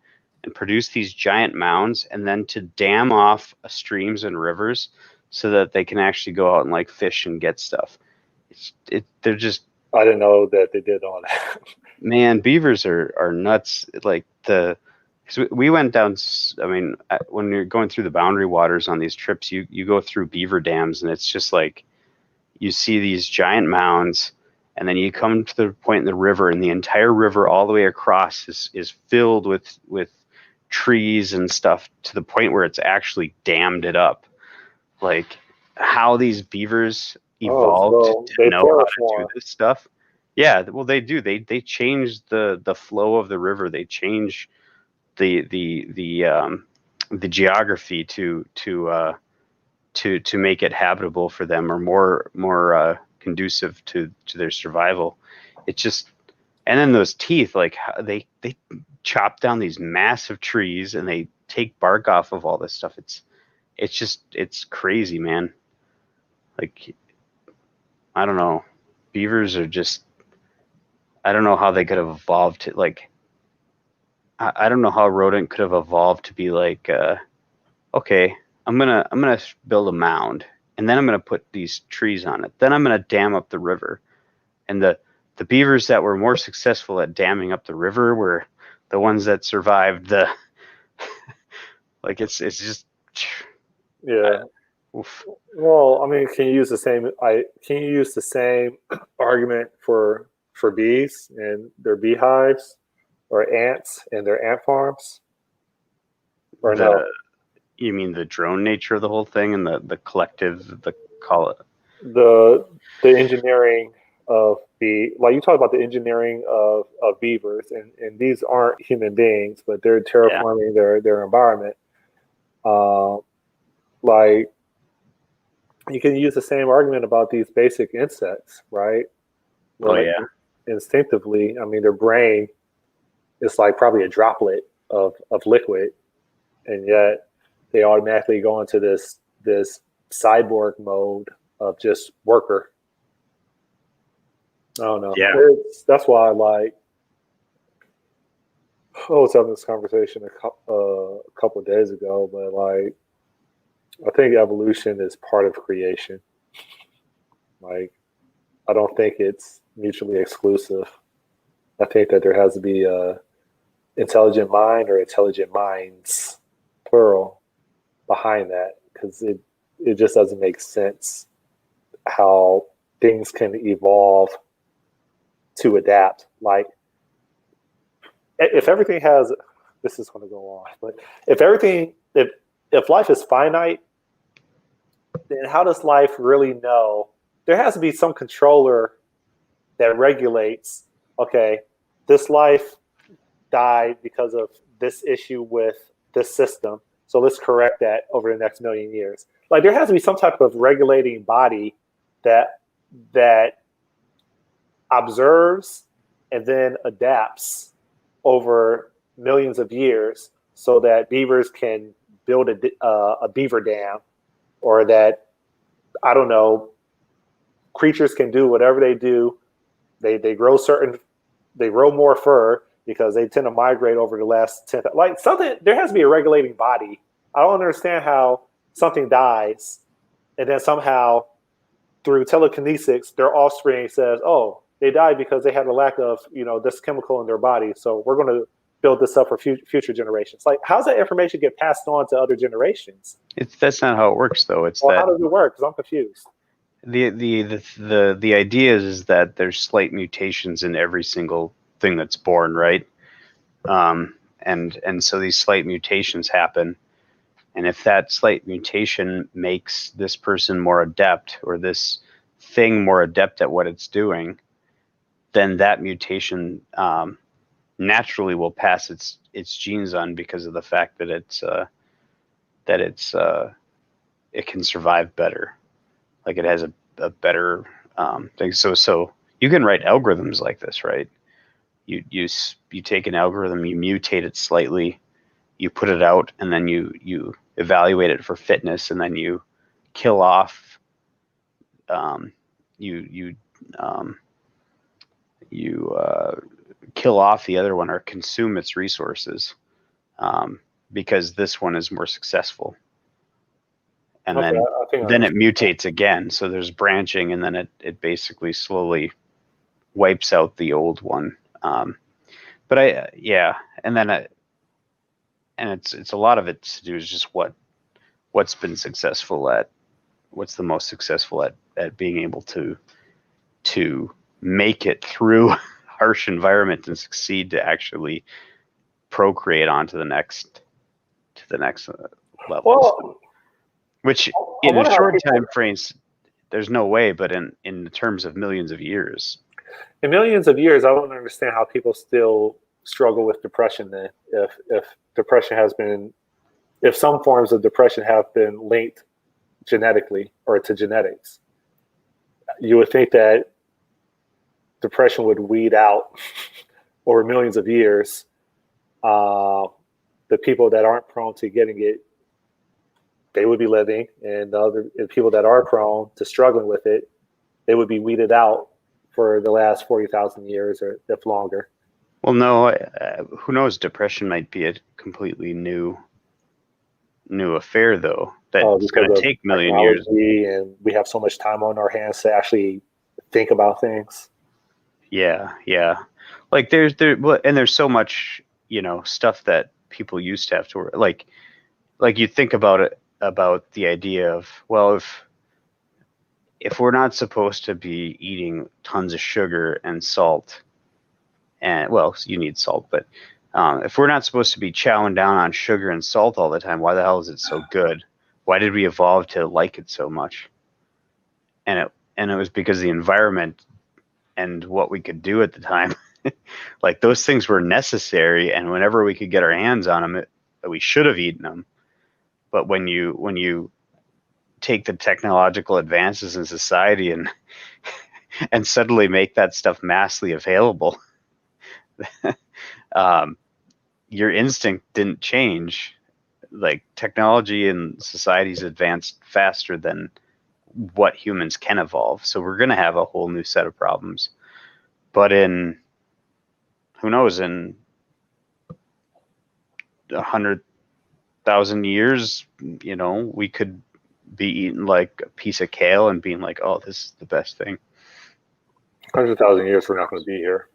and produce these giant mounds, and then to dam off streams and rivers so that they can actually go out and like fish and get stuff. They're just, I didn't know that they did all that. man, beavers are nuts. Like because we went down. I mean, when you're going through the boundary waters on these trips, you go through beaver dams, and it's just like you see these giant mounds, and then you come to the point in the river, and the entire river all the way across is filled with trees and stuff to the point where it's actually dammed it up. Like how these beavers Oh, evolved so to they know how to do terraform. this stuff. Yeah, well they do. They change the flow of the river. They change the geography to make it habitable for them, or more conducive to their survival. It's just, and then those teeth, like they chop down these massive trees and they take bark off of all this stuff. It's crazy, man. Like I don't know, beavers are just, I don't know how they could have evolved to like, I don't know how a rodent could have evolved to be like okay, I'm gonna build a mound, and then I'm gonna put these trees on it. Then I'm gonna dam up the river. And the beavers that were more successful at damming up the river were the ones that survived the like it's just Yeah. oof. Well, I mean, can you use the same? Can you use the same argument for bees and their beehives, or ants and their ant farms, or no? The You mean the drone nature of the whole thing and the collective, the call it, The engineering of like you talk about the engineering of beavers, and these aren't human beings, but they're yeah. terraforming their environment. Uh, like you can use the same argument about these basic insects, right? Oh Where like yeah. instinctively, I mean, their brain is like probably a droplet of liquid, and yet they automatically go into this cyborg mode of just worker. I don't know. Yeah. That's why I like. I was having this conversation a couple of days ago, but like I think evolution is part of creation. Like I don't think it's mutually exclusive. I think that there has to be a intelligent mind or intelligent minds, plural, behind that, because it just doesn't make sense how things can evolve to adapt. Like if everything has, this is going to go on, but if life is finite, then how does life really know? There has to be some controller that regulates, okay, this life died because of this issue with this system, so let's correct that over the next million years. Like there has to be some type of regulating body that observes and then adapts over millions of years so that beavers can build a beaver dam, or that, I don't know, creatures can do whatever they do. They grow more fur because they tend to migrate over the last 10, like something, there has to be a regulating body. I don't understand how something dies and then somehow through telekinesis their offspring says, oh, they died because they had a lack of this chemical in their body, so we're going to build this up for future generations. Like how's that information get passed on to other generations? That's not how it works though. It's Well, how that does it work? Because I'm confused. the idea is that there's slight mutations in every single thing that's born, right? And so these slight mutations happen, and if that slight mutation makes this person more adept, or this thing more adept at what it's doing, then that mutation naturally will pass its genes on, because of the fact that it can survive better. Like it has a better thing. So you can write algorithms like this, right? You take an algorithm, you mutate it slightly, you put it out, and then you evaluate it for fitness, and then you kill off you you you kill off the other one, or consume its resources, because this one is more successful. and Okay, I think I then it understand. mutates again. So there's branching, and then it basically slowly wipes out the old one. But and then and it's a lot of it to do is just what's been successful at what's the most successful at being able to make it through harsh environment and succeed to actually procreate on to the next level. Well, Which I in a wonder how short people time frames, there's no way, but in terms of millions of years. in millions of years, I don't understand how people still struggle with depression. Then, if depression has been, if some forms of depression have been linked genetically or to genetics, you would think that depression would weed out over millions of years the people that aren't prone to getting it. They would be living, and the people that are prone to struggling with it, they would be weeded out for the last 40,000 years or if longer. Well, no, who knows? Depression might be a completely new affair, though. That's Because going to of take million years. technology, and we have so much time on our hands to actually think about things. Yeah. Like there's so much stuff that people used to have to like you think about it, about the idea of, well, if we're not supposed to be eating tons of sugar and salt, and well, you need salt, but if we're not supposed to be chowing down on sugar and salt all the time, why the hell is it so good? Why did we evolve to like it so much? And it was because the environment and what we could do at the time, like those things were necessary, and whenever we could get our hands on them, we should have eaten them. But when you take the technological advances in society and suddenly make that stuff massively available, your instinct didn't change. Like technology and society's advanced faster than what humans can evolve. So we're going to have a whole new set of problems. But who knows, in 100,000 years, we could be eating like a piece of kale and being like, oh, this is the best thing. 100,000 years, we're not going to be here.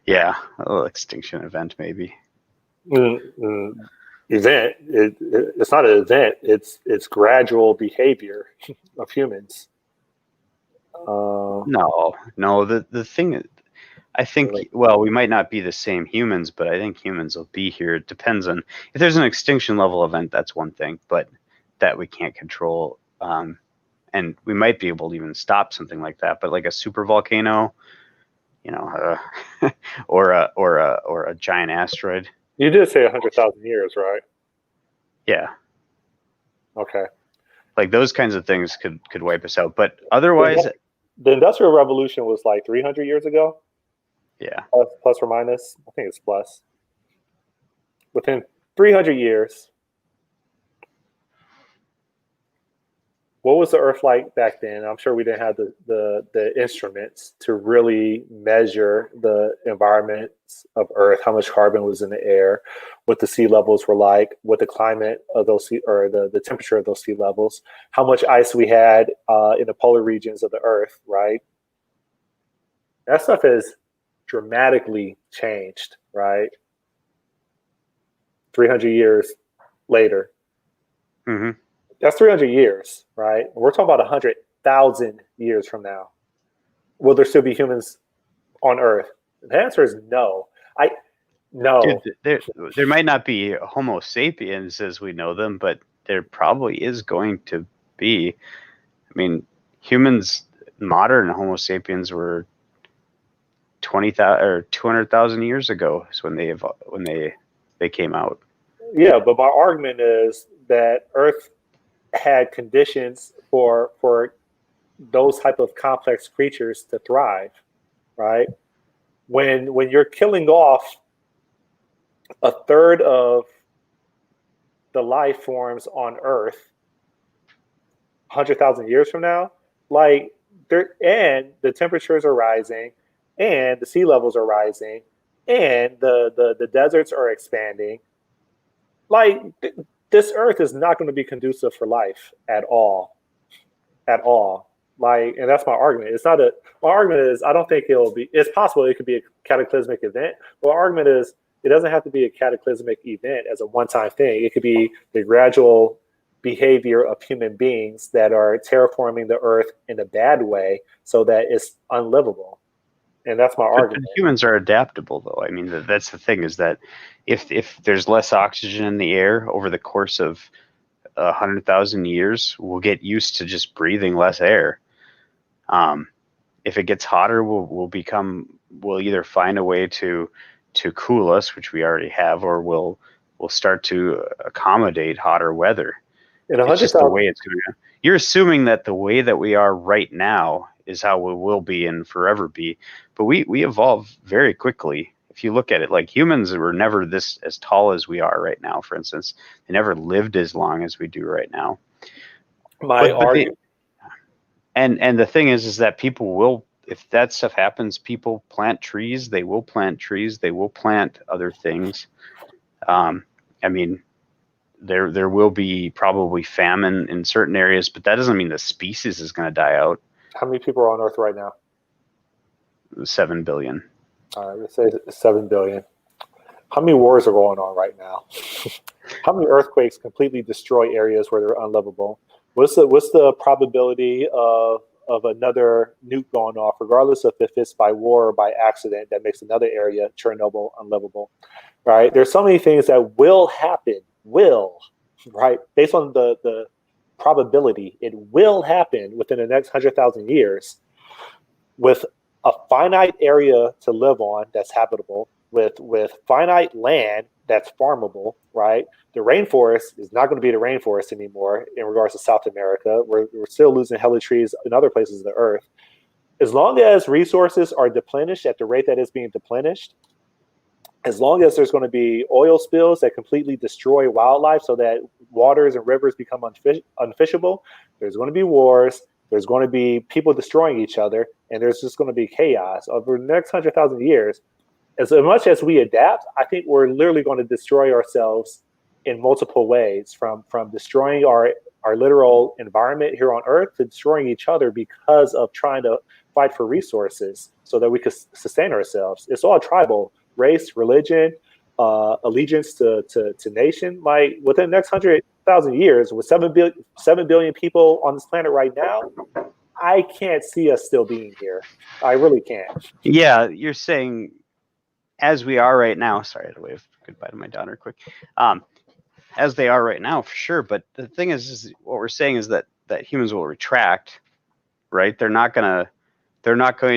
Yeah, a little extinction event maybe. Event. It's not an event. It's gradual behavior of humans. No. The thing, I think, well, we might not be the same humans, but I think humans will be here. It depends on if there's an extinction level event. That's one thing, but that we can't control. And we might be able to even stop something like that. But like a super volcano, or a giant asteroid. You did say 100,000 years, right? Yeah. Okay. Like those kinds of things could wipe us out. But otherwise, the Industrial Revolution was like 300 years ago. Yeah. Plus or minus. I think it's plus. Within 300 years, what was the Earth like back then? I'm sure we didn't have the instruments to really measure the environments of Earth, how much carbon was in the air, what the sea levels were like, what the climate of those or the temperature of those sea levels, how much ice we had in the polar regions of the Earth, right? That stuff has dramatically changed, right? 300 years later. Mm-hmm. That's 300 years, right? We're talking about 100,000 years from now. Will there still be humans on Earth? The answer is no. No. Dude, there might not be Homo sapiens as we know them, but there probably is going to be. I mean, humans, modern Homo sapiens were 20,000 or 200,000 years ago is when they came out. Yeah, but my argument is that Earth had conditions for those type of complex creatures to thrive, right? When you're killing off a third of the life forms on Earth 100,000 years from now, like and the temperatures are rising, and the sea levels are rising, and the deserts are expanding, like this earth is not going to be conducive for life at all. At all. Like, and that's my argument. My argument is I don't think it's possible it could be a cataclysmic event. But my argument is it doesn't have to be a cataclysmic event as a one-time thing. It could be the gradual behavior of human beings that are terraforming the earth in a bad way so that it's unlivable. And that's my argument. Humans are adaptable, though. I mean, that's the thing, is that if there's less oxygen in the air over the course of 100,000 years, we'll get used to just breathing less air. If it gets hotter, we'll either find a way to cool us, which we already have, or we'll start to accommodate hotter weather. It's just the way it's going to go. You're assuming that the way that we are right now is how we will be and forever be, but we evolve very quickly. If you look at it, like, humans were never this as tall as we are right now. For instance, they never lived as long as we do right now. And the thing is that people will, if that stuff happens, people plant trees. They will plant trees. They will plant other things. I mean, there will be probably famine in certain areas, but that doesn't mean the species is going to die out. How many people are on Earth right now? 7 billion. All right, let's say 7 billion. How many wars are going on right now? How many earthquakes completely destroy areas where they're unlivable? What's the probability of another nuke going off, regardless of if it's by war or by accident, that makes another area, Chernobyl, unlivable? Right? There's so many things that will happen. Right? Based on the probability, it will happen within the next 100,000 years, with a finite area to live on that's habitable, with finite land that's farmable, right? The rainforest is not going to be the rainforest anymore in regards to South America. We're still losing hella trees in other places of the earth. As long as resources are deplenished at the rate that it's being deplenished, as long as there's going to be oil spills that completely destroy wildlife so that waters and rivers become unfishable, there's going to be wars, there's going to be people destroying each other, and there's just going to be chaos. Over the next 100,000 years, as much as we adapt, I think we're literally going to destroy ourselves in multiple ways, from destroying our literal environment here on Earth to destroying each other because of trying to fight for resources so that we could sustain ourselves. It's all tribal. Race, religion, allegiance to nation. Like, within the next 100,000 years, with 7 billion people on this planet right now, I can't see us still being here. I really can't. Yeah, you're saying as we are right now. Sorry, I had to wave goodbye to my daughter quick. As they are right now, for sure. But the thing is what we're saying is that humans will retract, right? They're not going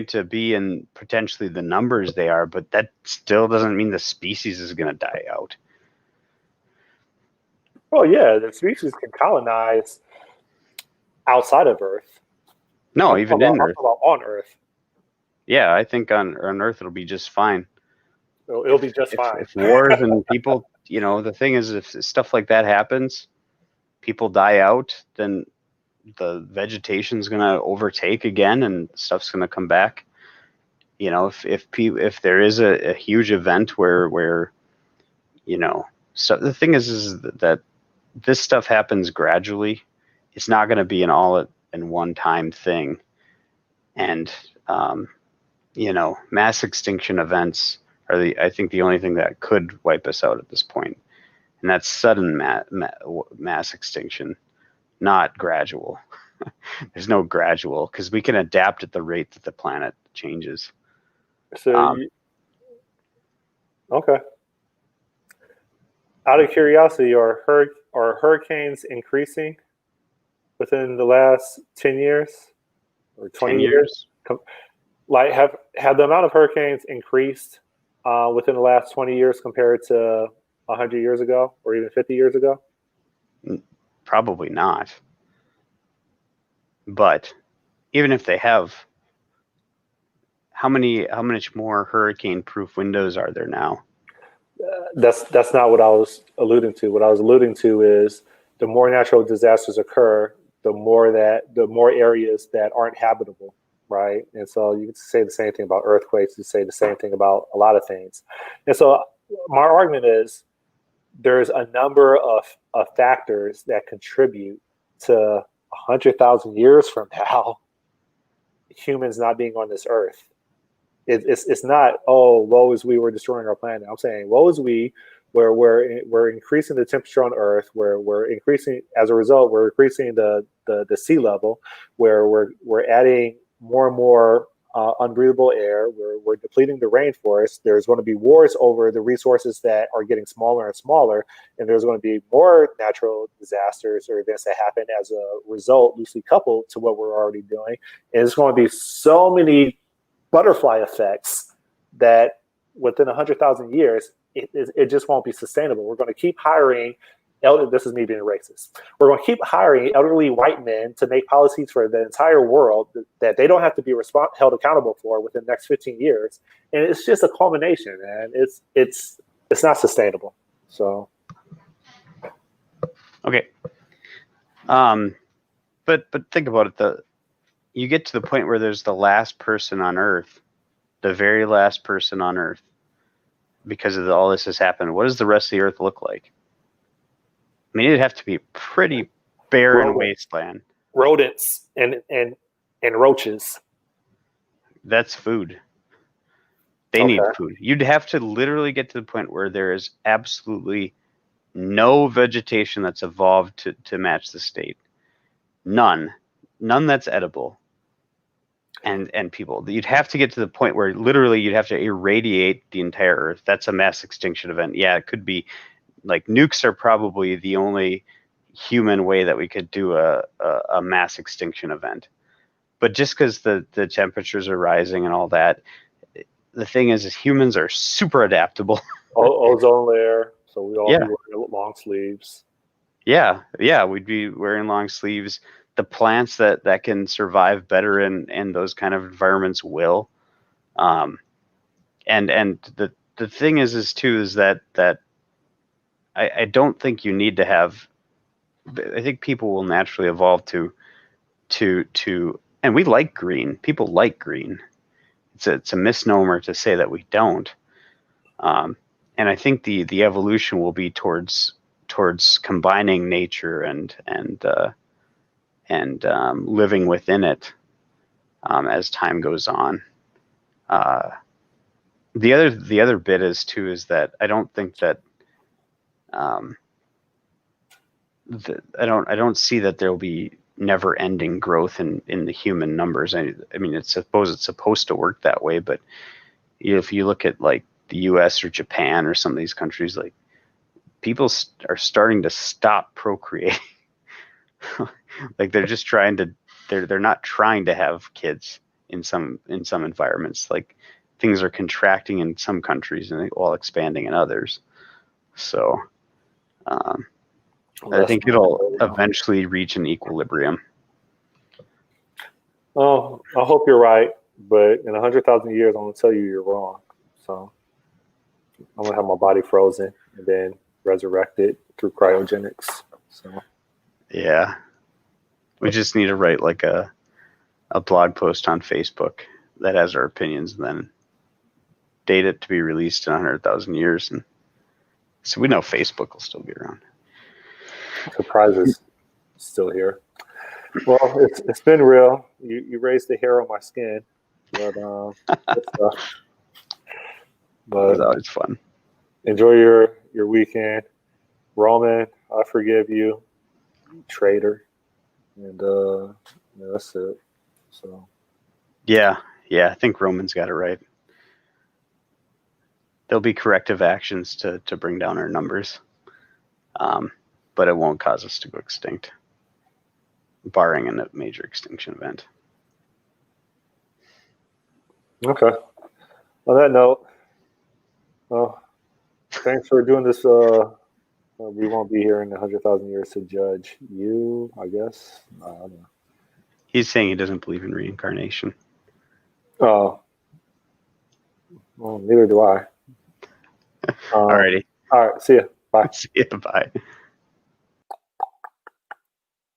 to be in potentially the numbers they are, but that still doesn't mean the species is going to die out. Well, yeah, the species can colonize outside of Earth. No, even in Earth. On Earth. Yeah, I think on Earth it'll be just fine. It'll be just fine. If wars and people, the thing is, if stuff like that happens, people die out, then the vegetation's going to overtake again and stuff's going to come back. If there is a huge event where so the thing is that this stuff happens gradually. It's not going to be an all in one time thing. And mass extinction events are I think the only thing that could wipe us out at this point. And that's sudden mass extinction, not gradual. There's no gradual, because we can adapt at the rate that the planet changes. So, okay. Out of curiosity, are hurricanes increasing within the last 10 years or 20 years? Like, have the amount of hurricanes increased within the last 20 years compared to 100 years ago or even 50 years ago? Probably not. But even if they have, how much more hurricane-proof windows are there now? That's not what I was alluding to. What I was alluding to is the more natural disasters occur, the more areas that aren't habitable, right? And so you can say the same thing about earthquakes. You say the same thing about a lot of things. And so my argument is, there's a number of factors that contribute to 100,000 years from now, humans not being on this earth. It's not, oh, woe is we, we're destroying our planet. I'm saying woe is we, where we're increasing the temperature on Earth, where we're increasing, as a result, we're increasing the sea level, where we're adding more and more unbreathable air, we're depleting the rainforest. There's going to be wars over the resources that are getting smaller and smaller, and there's going to be more natural disasters or events that happen as a result, loosely coupled to what we're already doing. And it's going to be so many butterfly effects that within 100,000 years, it just won't be sustainable. We're going to keep hiring this is me being racist. We're going to keep hiring elderly white men to make policies for the entire world that they don't have to be held accountable for within the next 15 years. And it's just a culmination, man. It's not sustainable. So. Okay. But think about it. You get to the point where there's the last person on Earth, the very last person on Earth, because of all this has happened. What does the rest of the Earth look like? I mean, it'd have to be a pretty barren wasteland. Rodents and roaches. That's food. They need food. You'd have to literally get to the point where there is absolutely no vegetation that's evolved to match the state. None that's edible. And people, you'd have to get to the point where literally you'd have to irradiate the entire Earth. That's a mass extinction event. Yeah, it could be. Like nukes are probably the only human way that we could do a mass extinction event. But just because the temperatures are rising and all that, the thing is humans are super adaptable. Ozone layer, so we all be wearing long sleeves. Yeah, we'd be wearing long sleeves. The plants that can survive better in those kind of environments will. And the thing is that I don't think you need to have. I think people will naturally evolve to, and we like green. People like green. It's a misnomer to say that we don't. And I think the evolution will be towards combining nature and living within it as time goes on. The other bit is that I don't think that. I don't see that there will be never-ending growth in the human numbers. I mean, it's supposed to work that way, but if you look at like the U.S. or Japan or some of these countries, like people are starting to stop procreating. Like they're just they're not trying to have kids in some environments. Like things are contracting in some countries and while expanding in others. So. I think it'll eventually reach an equilibrium. Oh, I hope you're right, but in 100,000 years, I'm gonna tell you you're wrong. So I'm gonna have my body frozen and then resurrected through cryogenics. So yeah, we just need to write like a blog post on Facebook that has our opinions, and then date it to be released in 100,000 years, and so we know Facebook will still be around. Surprises still here. Well, it's been real. You raised the hair on my skin, but it's fun. Enjoy your weekend, Roman. I forgive you, traitor, and that's it. So yeah, I think Roman's got it right. There'll be corrective actions to bring down our numbers. But it won't cause us to go extinct, barring a major extinction event. Okay. On that note, thanks for doing this. We won't be here in 100,000 years to judge you, I guess. I don't know. He's saying he doesn't believe in reincarnation. Oh. Well, neither do I. Alrighty. All right. See ya. Bye. See ya. Bye.